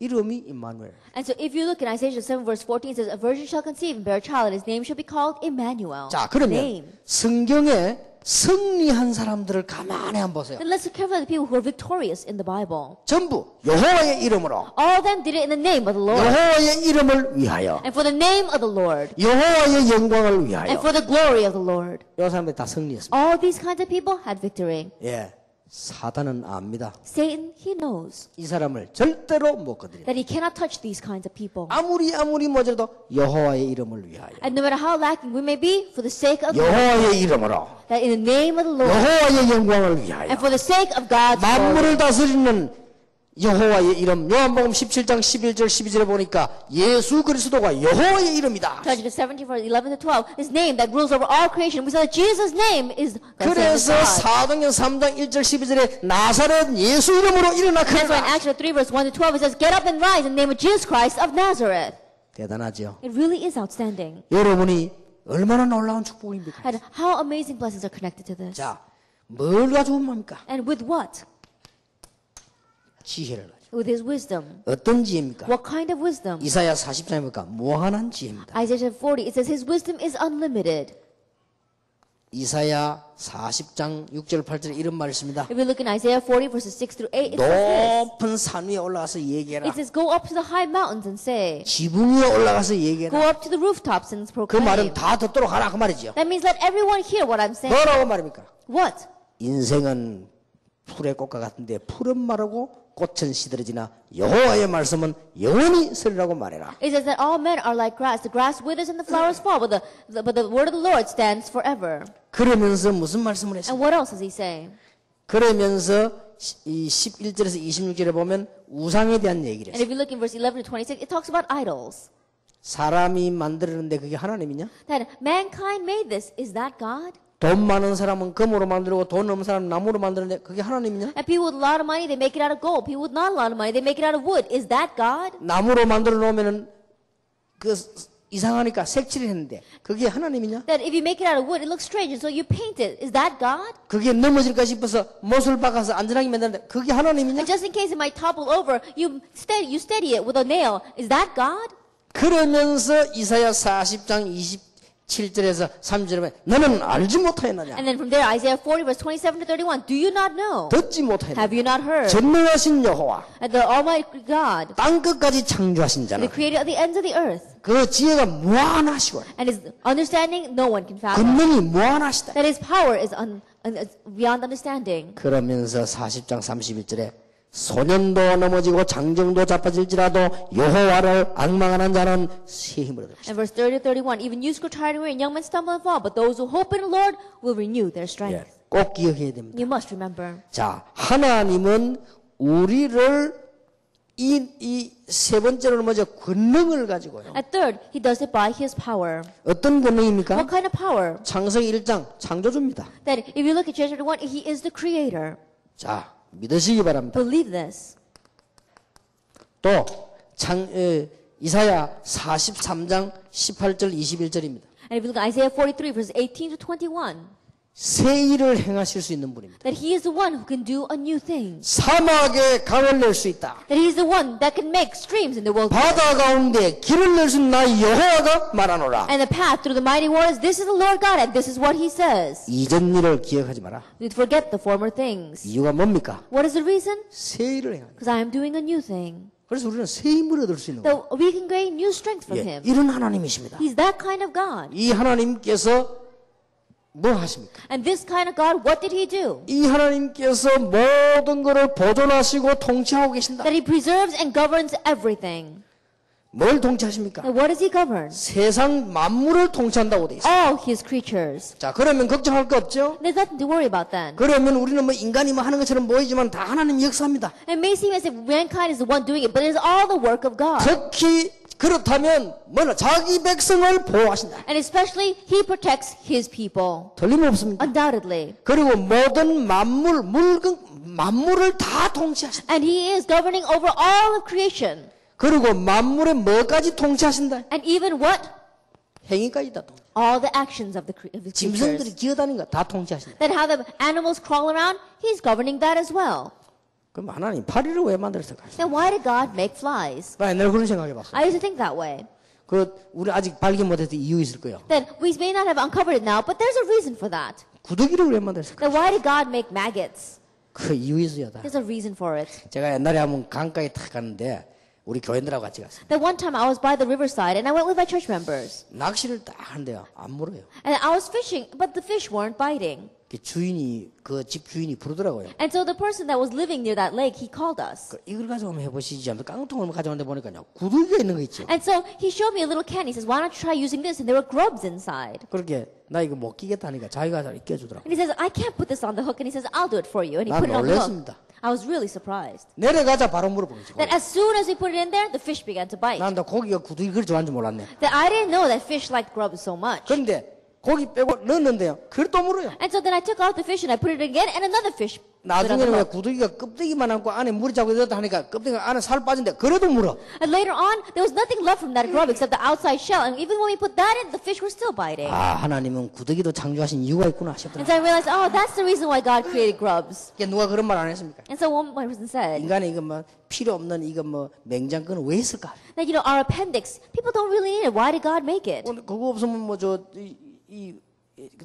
이름이 임마누엘. And so if you look in Isaiah 7 verse 14, it says, a virgin shall conceive and bear a child, and his name shall be called Emmanuel. 자, 그러면 Name. 성경에 승리한 사람들을 가만히 한번 보세요. Then let's look carefully at the people who are victorious in the Bible. 전부 여호와의 이름으로 All of them did it in the name of the Lord. 여호와의 이름을 위하여 And for the name of the Lord. 여호와의 영광을 And 위하여 for the glory of the Lord. 이 사람들이 다 승리했습니다. All these kinds of people had victory. 예, 사단은 압니다. Satan, he knows 이 사람을 절대로 못 건드린다. that he cannot touch these kinds of people. 아무리 모자라도 여호와의 이름을 위하여 And no matter how lacking we may be, for the sake of God, 여호와의 이름으로 that in the name of the Lord, 여호와의 영광을 위하여 and for the sake of God's glory. 만물을 다스리는 여호와의 이름 요한복음 17장 11절 12절에 보니까 예수 그리스도가 여호와의 이름이다. Judges 17 verse 11 to 12, his name that rules over all creation. We saw that Jesus' name is the same as 그래서 God. 사도행전 3장 1절 12절에 나사렛 예수 이름으로 일어나 And that's why in 크라. Acts 3 verse 1 to 12 it says, get up and rise in the name of Jesus Christ of Nazareth. 대단하죠. It really is outstanding. 여러분이 얼마나 놀라운 축복입니까? And how amazing blessings are connected to this. 자, 뭘 가지고 뭡니까? And with what? 지혜를 가지고. With his wisdom. 어떤 지혜입니까? What kind of wisdom? 이사야 40장에 보니까 무한한 지혜입니다. Isaiah 40, it says his wisdom is unlimited. 이사야 40장 6절 8절에 이런 말이 있습니다. If we look in Isaiah 40 verses 6 through 8, it says this. 높은 산 위에 올라가서 얘기해라. It says, go up to the high mountains and say, 지붕 위에 올라가서 go 얘기해라. up to the rooftops and 그 proclaim. 말은 다 듣도록 하라 그 말이죠. That means let everyone hear what I'm saying. 뭐라고 말입니까? What? 인생은 풀의 꽃과 같은데 풀은 마르고 꽃은 시들어지나 여호와의 말씀은 영원히 서리라고 말해라. It says that all men are like grass. The grass withers and the flowers fall, but the word of the Lord stands forever. 그러면서 무슨 말씀을 했어요? And what else does he say? 그러면서 이 11절에서 26절에 보면 우상에 대한 얘기를 And 했어요. if you look in verse 11 to 26, it talks about idols. 사람이 만들었는데 그게 하나님이냐? That mankind made this. Is that God? 돈 많은 사람은 금으로 만들고 돈 없는 사람은 나무로 만드는데 그게 하나님이냐? And people with a lot of money, they make it out of gold. People with not a lot of money, they make it out of wood. Is that God? 나무로 만들어 놓으면은 그 이상하니까 색칠을 했는데 그게 하나님이냐? That if you make it out of wood, it looks strange, and so you paint it. Is that God? 그게 넘어질까 싶어서 못을 박아서 안전하게 만드는데 그게 하나님이냐? And just in case it might topple over, you steady it with a nail. Is that God? 그러면서 이사야 40장 7절에서 3절에 너는 알지 못하였느냐? And then from there, Isaiah 40, verse 27 to 31. Do you not know? 듣지 못하였느냐? Have you not heard? 전능하신 여호와, And the Almighty God, 땅 끝까지 창조하신 자는 the creator of the ends of the earth, 그 지혜가 무한하시고 and his understanding no one can fathom. 권능이 무한하시다. That his power is beyond understanding. 그러면서 40장 31절에 소년도 넘어지고 장정도 자빠질지라도 여호와를 앙망하는 자는 새 힘을 얻을 것이다. And verse 30 to 31. Even youths grow tired and weary, and young men stumble and fall, but those who hope in the Lord will renew their strength. 꼭 기억해야 됩니다. You must remember. 자, 하나님은 우리를 이 세 번째로는 뭐죠? 권능을 가지고요. At third, he does it by his power. 어떤 권능입니까? What kind of power? 창세기 1장 창조주입니다. That if you look at Genesis 1, he is the creator. 자, 믿으시기 바랍니다. Believe this. 또 이사야 43장 18절 21절입니다. And if you look at Isaiah 43, verses 18 to 21, 새 일을 행하실 수 있는 분입니다. that he is the one who can do a new thing. 사막에 강을 낼 수 있다. That he is the one that can make streams in the wilderness. 바다 가운데 길을 낼 수 있는 나 여호와가 말하노라. And the path through the mighty waters, this is the Lord God, and this is what he says. 이전 일을 기억하지 마라. You forget the former things. 이유가 뭡니까? What is the reason? 새 일을 행하는. Because I am doing a new thing. 그래서 우리는 새 힘을 얻을 수 있는 거예요. So we can gain new strength from him. 이런 하나님이십니다. He's that kind of God. 이 하나님께서 뭐 하십니까? And this kind of God, what did he do? 이 하나님께서 모든 것을 보존하시고 통치하고 계신다. That he preserves and governs everything. 뭘 통치하십니까? And what does he govern? 세상 만물을 통치한다고 돼 있어요. All his creatures. 자, 그러면 걱정할 거 없죠? There's nothing to worry about then. 그러면 우리는 뭐 인간이 뭐 하는 것처럼 보이지만 다 하나님 역사입니다. It may seem as if mankind is the one doing it, but it is all the work of God. 특히 그렇다면 뭐냐? 자기 백성을 보호하신다. And especially, he protects his people. 틀림없습니다. Undoubtedly. 그리고 모든 만물을 다 통치하신다. And he is governing over all of creation. 그리고 만물의 뭐까지 통치하신다? And even what? 행위까지 다 통치. All the actions of his 짐승들이 creatures. 기어다니는 거 다 통치하신다. That how the animals crawl around, he's governing that as well. 그럼 하나님 파리를 왜 만들었을까? Then why did God make flies? 나 옛날에 그런 생각해봤어. I used to think that way. 우리 아직 발견 못해서 이유 있을 거예요. That we may not have uncovered it now, but there's a reason for that. 구더기를 왜 만들었을까? Then why did God make maggots? 그 이유 있어요. 다. There's a reason for it. 제가 옛날에 한번 강가에 탁 갔는데 우리 교인들하고 같이 갔어요. That one time I was by the riverside and I went with my church members. 낚시를 딱 하는데요. 안 물어요. And I was fishing, but the fish weren't biting. 그 집 주인이 부르더라고요. And so the person that was living near that lake, he called us. 이걸 가지고 한번 해보시지 하면서 깡통을 가져오는데 보니까요. 구더기가 있는 거 있죠. And so he showed me a little can. He says, why don't you try using this? And there were grubs inside. 그렇게 나 이거 못 끼겠다니까 자기가 잘 끼워주더라고요. And he says, I can't put this on the hook. And he says, I'll do it for you. And he 난 put it on the hook. 놀랐습니다. I was really surprised. 내려가자 바로 물어보겠지. That as soon as we put it in there, the fish began to bite. 난다 고기가 구더기 그리 좋아하는 줄 몰랐네. That I didn't know that fish liked grubs so much. 그런데 고기 빼고 넣었는데요. 그걸 또 물어요. And so then I took out the fish and I put it again, and another fish. put it on the 나중에는 왜 hook. 구더기가 껍데기만 안고 안에 물이 자꾸 들었다 하니까 껍데기가 안에 살 빠진데 그래도 물어. And later on, there was nothing left from that grub except the outside shell. And even when we put that in, the fish were still biting. 아 하나님은 구더기도 창조하신 이유가 있구나 And 싶더라고요. so I realized, oh, that's the reason why God created grubs. 이게 누가 그런 말 안 했습니까? And so one person said 인간이 이거 뭐 필요 없는 이거 뭐 맹장근은 왜 있을까? that, you know, our appendix, people don't really need it. Why did God make it? 오늘 그거 없으면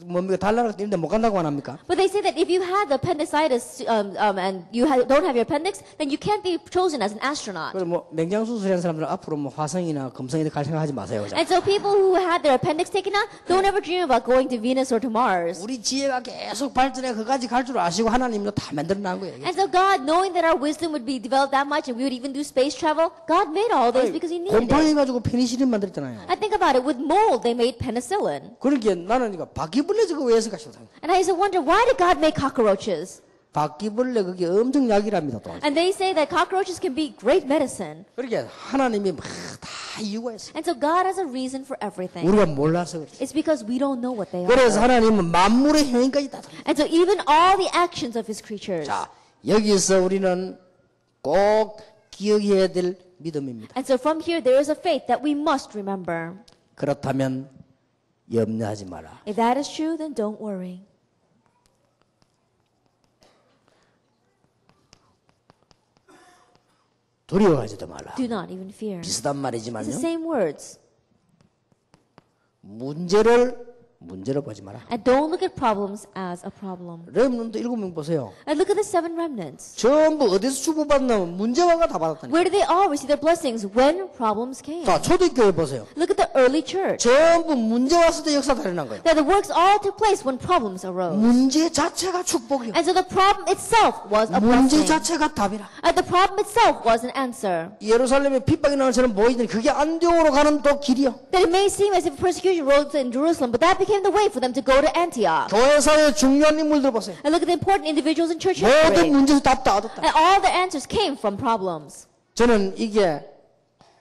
뭡니까 달나라 있는데 못 간다고 안 합니까? But they say that if you had the appendicitis and you don't have your appendix, then you can't be chosen as an astronaut. 그래서 뭐 맹장 수술하는 사람들은 앞으로 뭐 화성이나 금성에 갈 생각하지 마세요. And so people who had their appendix taken out, don't ever dream about going to Venus or to Mars. 우리 지혜가 계속 발전해 그까지 갈 줄 아시고 하나님도 다 만들어 놓은 거예요. And so God, knowing that our wisdom would be developed that much and we would even do space travel, God made all this because He needed 곰팡이 it. 가지고 페니실린 만들었잖아요. I think about it, with mold they made penicillin. 그러니까 나는 이거 바퀴벌레 저거 왜 했을까 싶어요. And I used to wonder, why did God make cockroaches? 바퀴벌레 그게 엄청 약이랍니다. 또. And they say that cockroaches can be great medicine. 그러니까 하나님이 다 이유가 있어요. And so God has a reason for everything. 우리가 몰라서 그렇지. It's because we don't know what they 그래서 are. 하나님은 만물의 행위까지 다. And so even all the actions of His creatures. 자, 여기서 우리는 꼭 기억해야 될 믿음입니다. And so from here, there is a faith that we must remember. 그렇다면 염려하지 마라. If that is true, then don't worry. 두려워하지도 말라. Do not even fear. 비슷한 It's 말이지만요. the same words. 문제로 보지 마라. And don't look at problems as a problem. 렘넌트 7명 보세요. And look at the 7 remnants. 전부 어디서 축복받냐면 문제와가 다 받았다니까. Where did they all receive their blessings? When problems came. 자, 초대교회 보세요. Look at the early church. 전부 문제 왔을 때 역사 달인한 거예요. That the works all took place when problems arose. 문제 자체가 축복이요. And so the problem itself was a 문제 blessing. 자체가 답이라. And the problem itself was an answer. 예루살렘에 핍박이 나는 것처럼 보이더니 그게 안디옥으로 가는 또 길이요. That it may seem as if persecution rose in Jerusalem, but that became the way for them to go to Antioch. 교회사의 중요한 인물들 보세요. And look at the important individuals in church 모든 history. 문제에서 답 다 얻었다. And all their answers came from problems. 저는 이게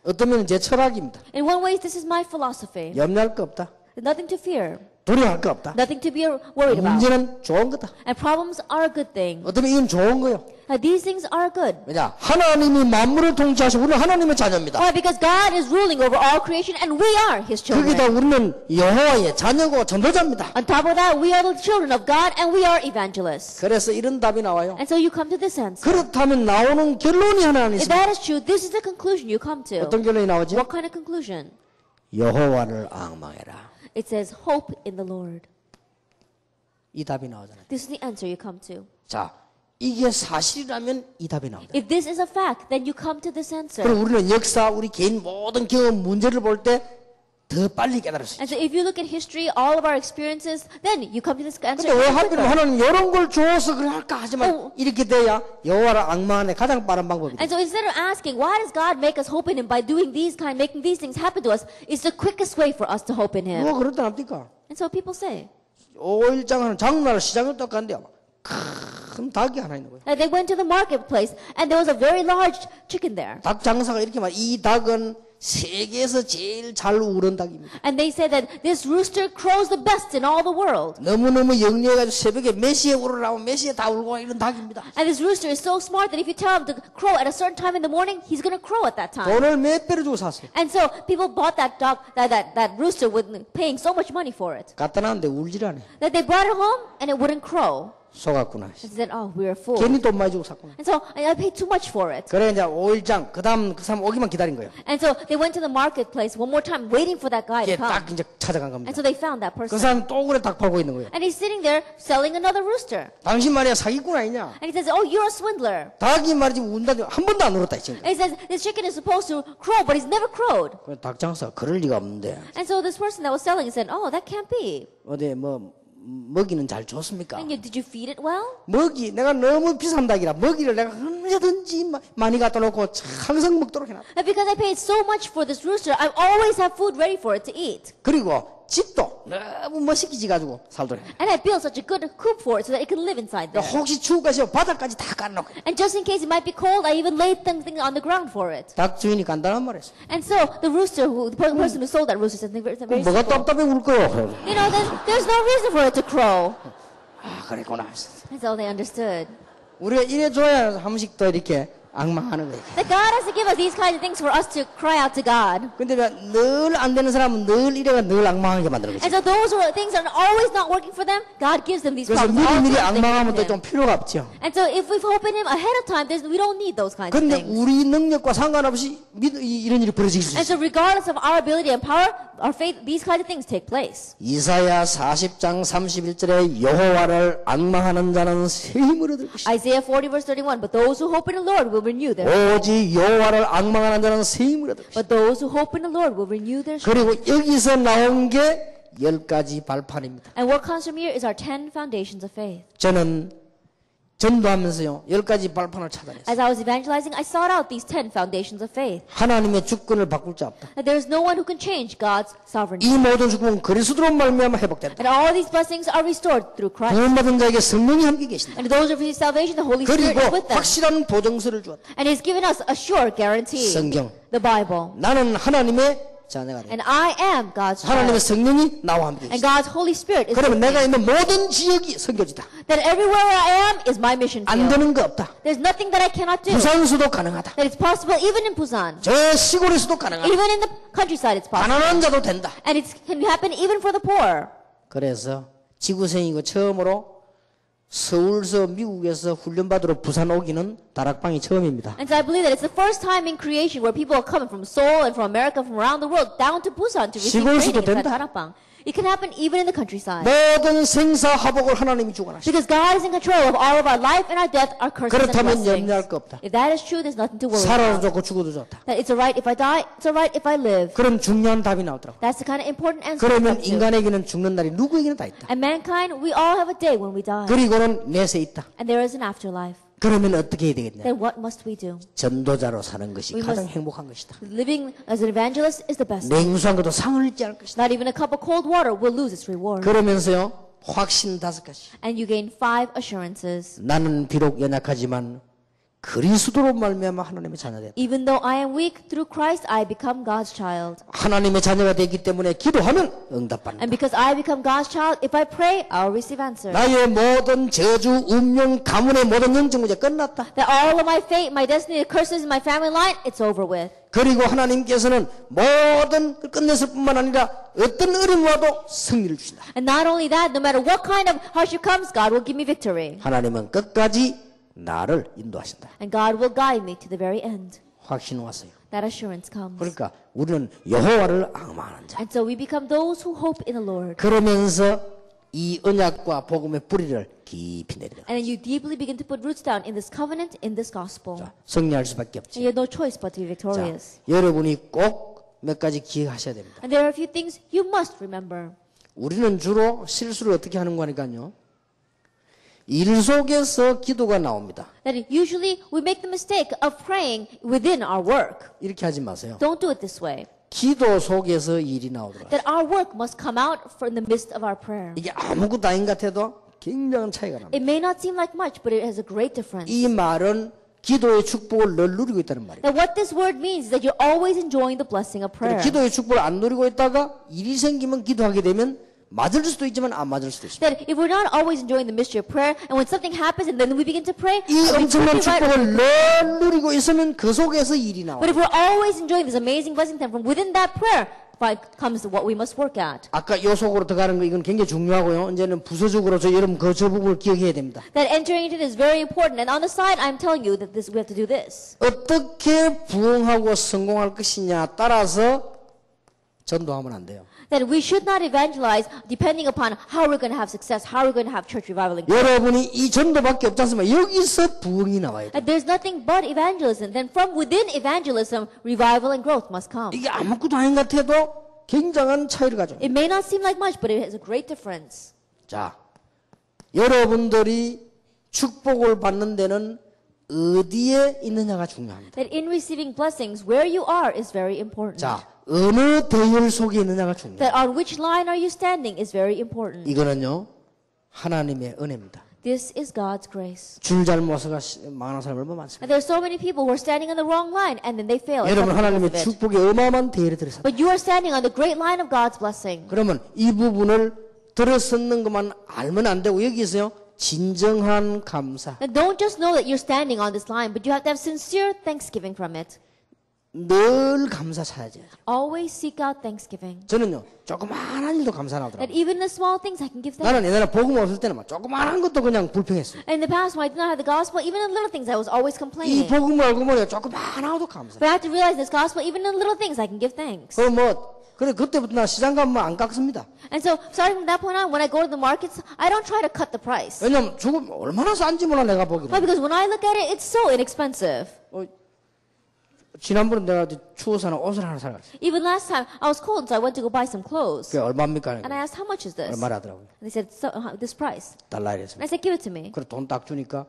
어떤 면은 제 철학입니다. In one way, this is my philosophy. 염려할 거 없다. Nothing to fear. 두려워할 거 없다. Nothing to be worried about. 문제는 좋은 거다. And problems are a good thing. 어떤 면은 이건 좋은 거요. These things are good. 왜냐? 하나님이 만물을 통치하시고 우리는 하나님의 자녀입니다. Why? Because God is ruling over all creation and we are His 거기다 children. 우리는 여호와의 자녀고 전도자입니다. On top of that, we are the children of God and we are evangelists. 그래서 이런 답이 나와요. And so you come to this answer. 그렇다면 나오는 결론이 하나 If 있습니다. that is true, this is the conclusion you come to. 어떤 결론이 나오죠? What kind of conclusion? 여호와를 앙망해라. It says, hope in the Lord. 이 답이 나오잖아요. This is the answer you come to. 자, 이게 사실이라면 이 답이 나옵니다. If this is a fact, then you come to this answer. 그럼 우리는 역사, 우리 개인 모든 경험, 문제를 볼 때 더 빨리 깨달을 수 And 있죠. so if you look at history, all of our experiences, then you come to this answer. 근데 왜 even 하필 quicker. 하나님 이런 걸 줘서 그래 할까 하지만 이렇게 돼야 여호와를 앙망하는 가장 빠른 방법이다. And so instead of asking, why does God make us hope in Him by doing making these things happen to us, it's the quickest way for us to hope in Him. 뭐 그렇다 합니까? And so people say, 5일장 하는 장날 시장에 딱 갔는데 큰 닭이 하나 있는 거예요. that they went to the marketplace and there was a very large chicken there. 닭 장사가 이렇게 말, 이 닭은 세계에서 제일 잘 우는 닭입니다. And they said that this rooster crows the best in all the world. 너무너무 영리해가지고 새벽에 몇 시에 울으라고 몇 시에 다 울고 이런 닭입니다. And this rooster is so smart that if you tell him to crow at a certain time in the morning, he's going to crow at that time. 돈을 몇 배로 주고 샀어요. And so people bought that dog, that rooster with paying so much money for it. 갖다 놨는데 울질 않아요. That they brought it home and it wouldn't crow. 속았구나. And said, oh, we're full. 괜히 돈 많이 주고 샀구나. And so I paid too much for it. 그래 이제 5일장 그 다음 그 사람 오기만 기다린 거예요. And so they went to the marketplace one more time waiting for that guy to 이게 come. 딱 이제 찾아간 겁니다. And so they found that 그 person. 사람 또 그래 닭 팔고 있는 거예요. And he's sitting there selling another rooster. 당신 말이야 사기꾼 아니냐? And he says, oh, you're a swindler. 닭이 말이지 운다 한 번도 안 울었다 이 친구. And he says, this chicken is supposed to crow, but he's never crowed. 그래 닭 장사 그럴 리가 없는데 And so this person that was selling said, oh, that can't be. 어디 뭐 먹이는 잘 줬습니까? And did you feed it well? 먹이 내가 너무 비싼 닭이라 먹이를 내가 언제든지 많이 갖다 놓고 항상 먹도록 해놨다. And because I paid so much for this rooster, I always have food ready for it to eat. 그리고 집도 너무 멋있게 지가지고 살도록 해. And I built such a good coop for it so that it can live inside there. 혹시 추우가 싶어 바닥까지 다 깔아놓고. And just in case it might be cold, I even laid things on the ground for it. 닭 주인이 간단한 말했어. And so the person who sold that rooster said something very 뭐가 simple. 답답해 울 거요? You know, there's no reason for it to crow. 아 그랬구나. And so they understood. 우리가 이래 줘야 한 번씩 더 이렇게 악망하는 거예요. That God has to give us these kinds of things for us to cry out to God. 근데 늘 안 되는 사람은 늘 이래가 늘 악망하게 만드는 거지. And so those things are always not working for them, God gives them these 그래서 problems. all 미리미리 the things 악망하면 in 또 좀 Him. 필요가 없죠. And so if we've hope in Him ahead of time, we don't need those kinds of 근데 things. 우리 능력과 상관없이 이런 일이 벌어질 수 And 있어요. so regardless of our ability and power, our faith, these kinds of things take place. 이사야 40장 31절에 여호와를 악망하는 자는 새 힘을 얻을 것이다. Isaiah 40 verse 31, but those who hope in the Lord will renew their 오직 여호와를 악망하는 자는 새 힘을 얻을 것이다. But those who hope in the Lord will renew their strength. 그리고 여기서 나온 게 10가지 발판입니다. And what comes from here is our 10 foundations of faith. 저는 전도하면서요 10가지 발판을 찾아냈어요. As I was evangelizing, I sought out these 10 foundations of faith. 하나님의 주권을 바꿀 자 없다. That there is no one who can change God's sovereignty. 이 모든 주권은 그리스도로 말미암아 회복된다. And all these blessings are restored through Christ. 구원받은 자에게 성령이 함께 계신다. And those who receive salvation, the Holy Spirit 그리고 is with them. 확실한 보증서를 주었다. And He's given us a sure guarantee. 성경. The Bible. 나는 하나님의 자녀가 된다. And I am God's 하나님의 child. 성령이 나와 함께 And 계신다. God's Holy Spirit is 그러면 with me. 내가 있는 모든 지역이 선교지다. That everywhere I am is my mission 안 field. 되는 거 없다. There's nothing that I cannot do. 부산수도 가능하다. That it's possible even in Busan. 저 시골에서도 가능하다. Even in the countryside it's possible. 가난한 자도 된다. And it can happen even for the poor. 그래서 지구생이고 처음으로 서울서 미국에서 훈련받으러 부산 오기는 다락방이 처음입니다. And so I believe that it's the first time in creation where people are coming from Seoul and from America, from around the world, down to Busan to receive 시골 training 수도 inside 된다. 다락방. It can happen even in the countryside. 모든 생사화복을 하나님이 주관하시다. Because God is in control of all of our life and our death, our curses and 그렇다면 blessings. 염려할 거 없다. If that is true, there's nothing to worry 살아도 about. 좋고 죽어도 좋다. That it's alright if I die, it's alright if I live. 그런 중요한 답이 나오더라고. That's the kind of important answer. 그러면 to come to. 인간에게는 죽는 날이 누구에게는 다 있다. And mankind, we all have a day when we die. 그리고는 내세 있다. And there is an afterlife. 그러면 어떻게 해야 되겠냐? Then what must we do? 전도자로 사는 것이 We 가장 must- 행복한 것이다. Living as an evangelist is the best. 냉수한 것도 상을 잃지 않을 것이다. Not even a cup of cold water will lose its reward. 그러면서요, 확신 5가지. And you gain 5 assurances. 나는 비록 연약하지만 그리스도로 말미암아 하나님의 자녀다. Even though I am weak, through Christ I become God's child. 하나님의 자녀가 되기 때문에 기도하면 응답받는다. And because I become God's child, if I pray, I'll receive answers. 나의 모든 저주, 운명, 가문의 모든 영적 문제 끝났다. That all of my fate, my destiny, the curses in my family line, it's over with. 그리고 하나님께서는 모든 걸 끝냈을 뿐만 아니라 어떤 어려움 와도 승리를 주신다. And not only that, no matter what kind of hardship comes, God will give me victory. 하나님은 끝까지 나를 인도하신다. And God will guide me to the very end. 확신 왔어요. That assurance comes. 그러니까 우리는 여호와를 앙망하는 자. And so we become those who hope in the Lord. 그러면서 이 언약과 복음의 뿌리를 깊이 내리라. And then you deeply begin to put roots down in this covenant, in this gospel. 자, 승리할 수밖에 And 없지. you have no choice but to be 자, victorious. 여러분이 꼭 몇 가지 기억하셔야 됩니다. And there are a few things you must remember. 우리는 주로 실수를 어떻게 하는 거니까요. 일 속에서 기도가 나옵니다. That usually we make the mistake of praying within our work. 이렇게 하지 마세요. Don't do it this way. 기도 속에서 일이 나오더라. That our work must come out from the midst of our prayer. 이게 아무것도 아닌 것 같아도 굉장한 차이가 납니다. It may not seem like much, but it has a great difference. 이 말은 기도의 축복을 늘 누리고 있다는 말이에요. That what this word means is that you're always enjoying the blessing of prayer. 기도의 축복을 안 누리고 있다가 일이 생기면 기도하게 되면 맞을 수도 있지만 안 맞을 수도 있습니다. That if we're not always enjoying the mystery of prayer, and when something happens and then we begin to pray, 이 we could 엄청난 be right. 축복을 늘 누리고 있으면 그 속에서 일이 나와요. But if we're always enjoying this amazing blessing, then from within that prayer comes what we must work at. 아까 요 속으로 들어가는 거 이건 굉장히 중요하고요. 이제는 부서적으로 여러분 저 부분을 기억해야 됩니다. That entering into it is very important. And on the side, I'm telling you that we have to do this. 어떻게 부흥하고 성공할 것이냐 따라서 전도하면 안 돼요. That we should not evangelize depending upon how we're going to have success, how we're going to have church revival. 여러분이 이 전도밖에 없지 않습니까? 여기서 부흥이 나와야 돼요. That there's nothing but evangelism. Then from within evangelism, revival and growth must come. 이게 아무것도 아닌 것 같아도 굉장한 차이를 가져. It may not seem like much, but it has a great difference. 자, 여러분들이 축복을 받는 데는 어디에 있느냐가 중요합니다. That in receiving blessings, where you are is very important. 자, 어느 대열 속에 있느냐가 중요해요. That on which line are you standing is very important. 이거는요, 하나님의 은혜입니다. This is God's grace. 줄 잘못 서가 망하는 사람이 얼마나 많습니까? And there's so many people who are standing on the wrong line and then they fail. 여러분 하나님의 Because of it. 축복에 어마어마한 대열에 들어서 But you are standing on the great line of God's blessing. 그러면 이 부분을 들어섰는 것만 알면 안 되고 여기 있어요. 진정한 감사. And don't just know that you're standing on this line, but you have to have sincere thanksgiving from it. 늘 감사 찾아야죠. Always seek out thanksgiving. 저는요, 조그마한 일도 감사 That 나오더라고요. even in the small things I can give thanks. 나는 옛날에 복음 없을 때는 막 조그마한 것도 그냥 불평했어요. In the past, when I did not have the gospel, even in little things, I was always 이 complaining. 복음을 알고 보니까 조그마하나도 감사. But I have to realize this gospel, even in little things, I can give thanks. 그래 그때부터 나 시장 가면 안 깎습니다. And so, starting from that point on, when I go to the markets, I don't try to cut the price. 왜냐면 저거 얼마나 싼지 몰라 내가 보기로. Why? Because when I look at it, it's so inexpensive. 지난번에 내가 추워서는 옷을 하나 사갔어. Even last time, I was cold, so I went to go buy some clothes. 그게 얼마입니까? And I asked, how much is this? And 얼마라더라고요. they said, this price. 달라 And 이랬습니다. I said, give it to me. 그래 돈 딱 주니까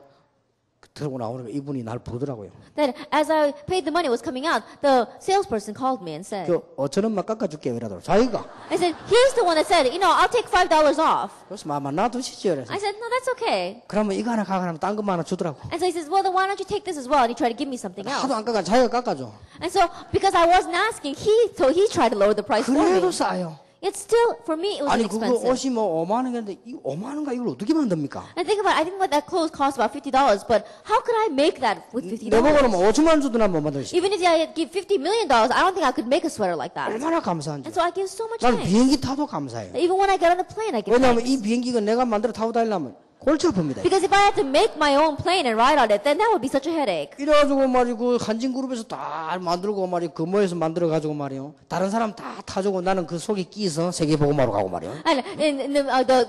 들고 나오니까 이분이 날 보더라고요. Then, as I paid the money was coming out, the salesperson called me and said, 5,000원만 깎아줄게 이러더라고. 자기가. I said, he's the one that said, I'll take $5 off. 그래서 마마 놔두시죠. 그래서. I said, no, that's okay. 그러면 이거 하나 가가면 딴 것만 하나 주더라고. And so he says, well, then why don't you take this as well? And he tried to give me something else. 하도 안 깎아 자기가 깎아줘. And so, because I wasn't asking, so he tried to lower the price for 그래도 me. 싸요. It's still, for me, it was 아니 그거 inexpensive. 옷이 뭐 5만 원인데 이 5만 원가 이걸 어떻게 만듭니까? And think about it, I think that clothes cost about $50, but how could I make that with $50? 내 보고는 뭐 5천만 원 주더나 못 만들지. Even if I give $50 million, I don't think I could make a sweater like that. 얼마나 감사한지. And so I give so much 난 thanks. 비행기 타도 감사해요. Even when I get on the plane, I give 왜냐하면 thanks. 이 비행기가 내가 만들어 타고 다니려면 골치를 풉니다. Because if I had to make my own plane and ride on it, then that would be such a headache. 이래가지고 말이고 그 한진그룹에서 다 만들고 말이고 금호에서 만들어가지고 말이요. 다른 사람 다 타주고 나는 그 속에 끼서 세계복음화로 가고 말이요. And in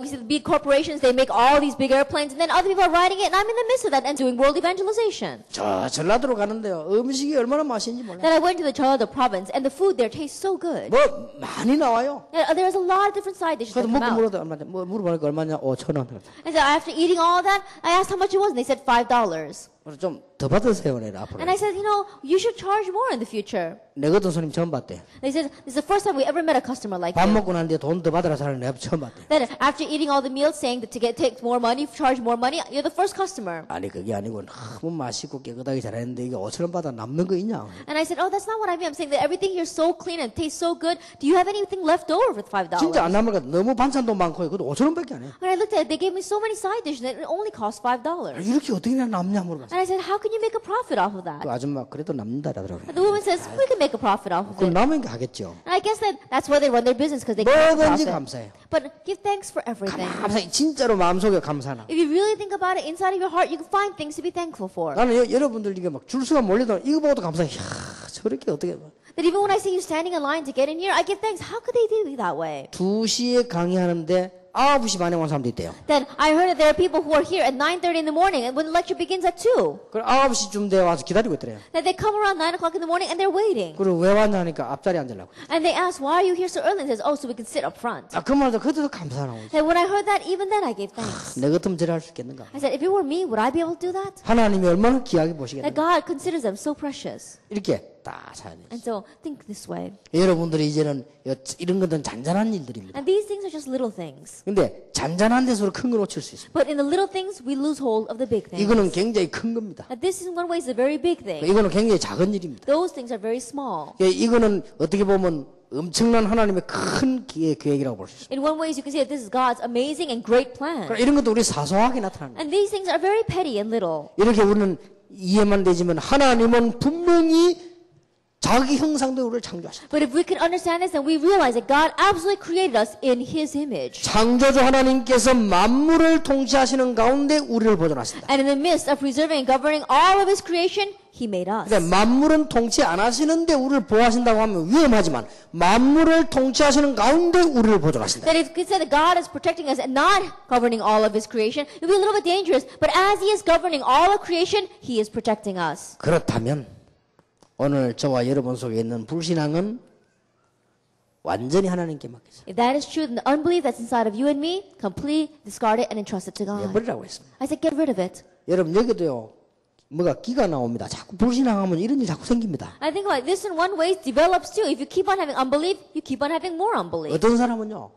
we see the big corporations, they make all these big airplanes, and then other people are riding it, and I'm in the midst of that and doing world evangelization. 저 전라도로 가는데요. 음식이 얼마나 맛있는지 몰라요. Then I went to the Jeollado province, and the food there tastes so good. 뭐 많이 나와요. And there's a lot of different side dishes that 그래서 come 먹고 out. 물어도 뭐 물어보니까 얼마냐? 5,000원. And so after eating all that, I asked how much it was, and they said $5. 그래서 좀 더 받으세요, 내가 앞으로. And I said, you should charge more in the future. 내 같은 손님 처음 봤대. They said, this is the first time we ever met a customer like 밥 this. 먹고 난 뒤에 돈 더 받으라 사람을 내가 처음 봤대. That after eating all the meals, saying that to take more money, charge more money, you're the first customer. 아니 그게 아니고 너무 맛있고 깨끗하게 잘했는데 이게 5,000원 받아 남는 거 있냐? And I said, oh, that's not what I mean. I'm saying that everything here is so clean and tastes so good. Do you have anything left over with $5? 진짜 안 남을까? 너무 반찬도 많고 그것도 5,000원밖에 안 해. When I looked at it, they gave me so many side dishes that it only cost $5. 이렇게 어떻게 남냐 물어봤어. And I said, how can you make a profit off of that? 그 아줌마 그래도 남는다라더라고요. And the woman says, we can make a profit off of 그럼 it. 남은 게 하겠죠. And I guess that's why they run their business, because they can make a 뭐든지 profit. 감사해요. But give thanks for everything. 감사해. 진짜로 마음속에 감사나. If you really think about it inside of your heart, you can find things to be thankful for. 나는 여러분들 이게 막 줄수가 몰려도 이거 보고도 감사해. 이야, 저렇게 어떻게 That even when I see you standing in line to get in here, I give thanks. How could they do it that way? 2시에 강의하는데 9시 반에 온 사람도 있대요. Then I heard that there are people who are here at 9:30 in the morning, and when the lecture begins at 2. 그럼 9시쯤 돼 와서 기다리고 있더래요. That they come around 9 o'clock in the morning and they're waiting. 그리고 왜 왔냐 하니까 앞자리 앉으려고. And they ask, why are you here so early? And says, oh, so we can sit up front. 아, 그 말도 그때도 감사하고. And when I heard that, even then I gave thanks. 내 같으면 저래 할 수 있겠는가? I said, if it were me, would I be able to do that? 하나님이 얼마나 귀하게 That 보시겠는가? God considers them so precious. 이렇게 딱 사야 돼. And so think this way. 여러분들이 이제는 이런 것들은 잔잔한 일들입니다. And these things are just little things. 근데 잔잔한 데서 큰 걸 놓칠 수 있습니다. But in the little things, we lose hold of the big things. 이거는 굉장히 큰 겁니다. And this in one way is a very big thing. 이거는 굉장히 작은 일입니다. Those things are very small. 이거는 어떻게 보면 엄청난 하나님의 큰 계획이라고 볼 수 있습니다. In one way, you can see that this is God's amazing and great plan. 그러니까 이런 것도 우리 사소하게 나타납니다. And these things are very petty and little. 이렇게 우리는 이해만 되지만 하나님은 분명히 자기 형상대로 우리를 창조하셨다. But if we can understand this, then we realize that God absolutely created us in His image. 창조주 하나님께서 만물을 통치하시는 가운데 우리를 보존하신다. And in the midst of preserving and governing all of His creation, He made us. 근데 만물은 통치 안 하시는데 우리를 보호하신다고 하면 위험하지만 만물을 통치하시는 가운데 우리를 보존하신다. That if we say that God is protecting us and not governing all of His creation, it would be a little bit dangerous. But as He is governing all of creation, He is protecting us. 그렇다면 오늘 저와 여러분 속에 있는 불신앙은 완전히 하나님께 맡겼어요. If that is true, then the unbelief that's inside of you and me, completely discard it and entrust it to God. 내버리라고 했습니다. I said, get rid of it. 여러분 여기도요. 뭐가 끼가 나옵니다. 자꾸 불신앙하면 이런 일이 자꾸 생깁니다. I think like this in one way develops too. If you keep on having unbelief, you keep on having more unbelief. 어떤 사람은요.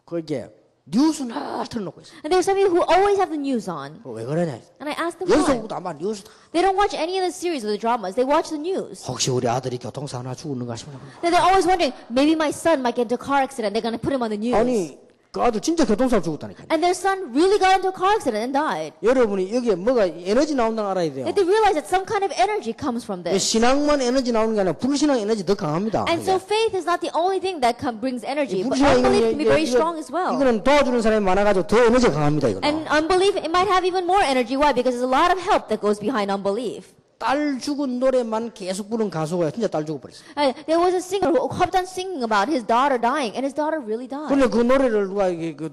그게 뉴스나 틀어놓고 있어요. And there are some people who always have the news on. 왜 그러냐. And I asked them why. 연속부터 아마 뉴스다. They don't watch any of the series or the dramas. They watch the news. 혹시 우리 아들이 교통사고 나 죽었는가 싶어요. Then they're always wondering, maybe my son might get into a car accident. They're going to put him on the news. 아니 그 아들 진짜 교통사고 죽었다니까요. And their son really got into a car accident and died. 여러분이 여기에 뭐가 에너지 나온다는 걸 알아야 돼요. That they realize that some kind of energy comes from this. 신앙만 에너지 나오는 게 아니라 불신앙 에너지 더 강합니다. And so faith is not the only thing that brings energy, but 불신앙 unbelief can be very strong as well. 이거는 도와주는 사람이 많아가지고 더 에너지가 강합니다. 이거는. And unbelief, it might have even more energy. Why? Because there's a lot of help that goes behind unbelief. 딸 죽은 노래만 계속 부른 가수가 진짜 딸 죽어버렸어요. There was a singer who kept on singing about his daughter dying, and his daughter really died. 근데 그 노래를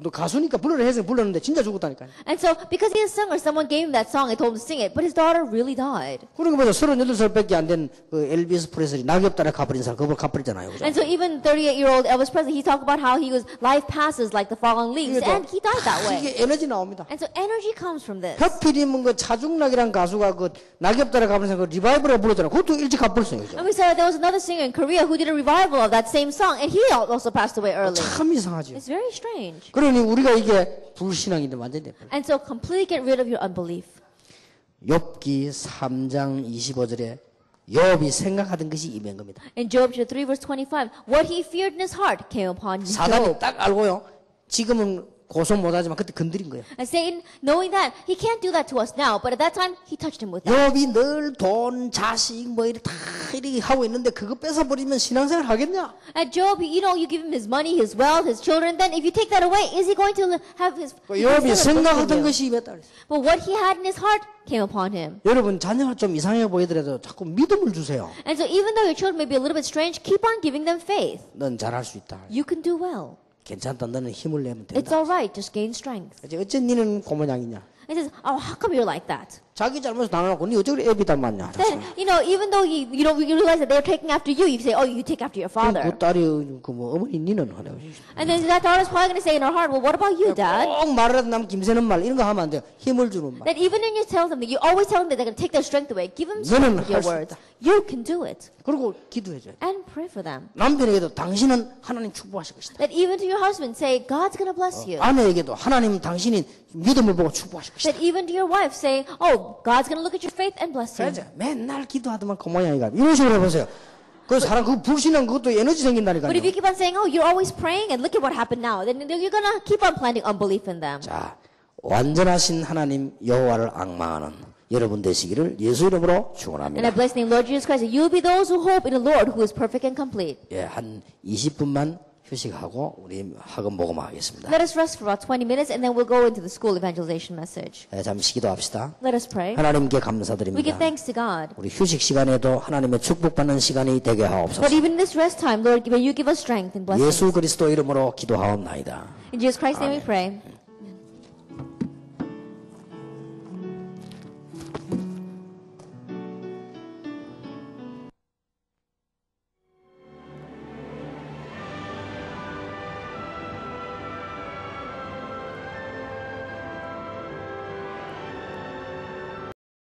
누가 가수니까 불러라 해서 불렀는데 진짜 죽었다니까요. And so, because he's a singer, someone gave him that song and told him to sing it, but his daughter really died. 그러니까 뭐죠? 38살밖에 안 된 그 엘비스 프레슬리 낙엽 따라 가버린 사람 그걸 가버리잖아요. 그죠? And so, even 38-year-old Elvis Presley, he talked about how life passes like the fallen leaves, and he died that way. 이게 에너지 나옵니다. And so, energy comes from this. 하필이면 그 차중락이란 가수가 그 낙엽 따라 가버린 사람 그 리바이벌에 불렀잖아요. 그것도 일찍 가버렸어요. 그죠? And we saw that there was another singer in Korea who did a revival of that same song, and he also passed away early. 참 이상하죠. It's very strange. 그러니 우리가 이게 불신앙인데 완전히 돼버려요. And so completely get rid of your unbelief. 욥기 3장 25절에 욥이 생각하던 것이 임한 겁니다. In Job chapter 3 verse 25, what he feared in his heart came upon 사단이 Job. 딱 알고요. 지금은 고소 못하지만 그때 건드린 거예요. And Satan, knowing that, he can't do that to us now, but at that time, he touched him with that. 욥이 늘 돈, 자식 뭐 이렇게 다 이렇게 하고 있는데 그거 뺏어버리면 신앙생활 하겠냐? And Job, you give him his money, his wealth, his children, then if you take that away, is he going to have his... 욥이 생각하던 것이 임했다. But what he had in his heart came upon him. 여러분 자녀가 좀 이상해 보이더라도 자꾸 믿음을 주세요. And so even though your children may be a little bit strange, keep on giving them faith. 넌 잘할 수 있다. You can do well. 괜찮다. 너는 힘을 내면 It's 된다. all right. Just gain strength. 이제 어째 니는 그 모양이냐? He says, oh, how come you're like that? 자기 잘못을 당하고 니 어째 그래 애비 닮았냐? Then, even though you realize that they're taking after you, you say, oh, you take after your father. 그 딸이 그 뭐 어머니 니는 하네. And then that daughter's probably going to say in her heart, well, what about you, Dad? 꼭 말하라도 남 김새는 말 이런 거 하면 안 돼요. 힘을 주는 말. That even when you tell them that you always tell them that they're going to take their strength away, give them 너는 strength with your 할 수 words. 있다. You can do it. 그리고 기도해줘요. And pray for them. 남편에게도 당신은 하나님 축복하실 것이다. That even to your husband, say, God's going to bless you. 아내에게도 하나님 당신이 믿음을 보고 축복하실 것이다. That even to your wife, say, oh, God's going to look at your faith and bless you. 그래서 맨날 기도하더만 그 모양이가 이런 식으로 해보세요. 그 사람 그 불신한 그것도 에너지 생긴다니까요. But if you keep on saying, oh, you're always praying and look at what happened now, then you're going to keep on planting unbelief in them. 자, 완전하신 하나님 여호와를 앙망하는 여러분 되시기를 예수 이름으로 And I 축원합니다. bless the name Lord Jesus Christ, that you will be those who hope in the Lord who is perfect and complete. 예, 한 20분만 휴식하고 우리 학원 모금하겠습니다. Let us rest for about 20 minutes and then we'll go into the school evangelization message. 예, 잠시 기도합시다. Let us pray. 하나님께 We give 감사드립니다. thanks to God. 우리 휴식 시간에도 하나님의 축복받는 시간이 되게 하옵소서. But even in this rest time, Lord, may you give us strength and blessings. 예수 그리스도 이름으로 기도하옵나이다. In Jesus Christ's name we pray.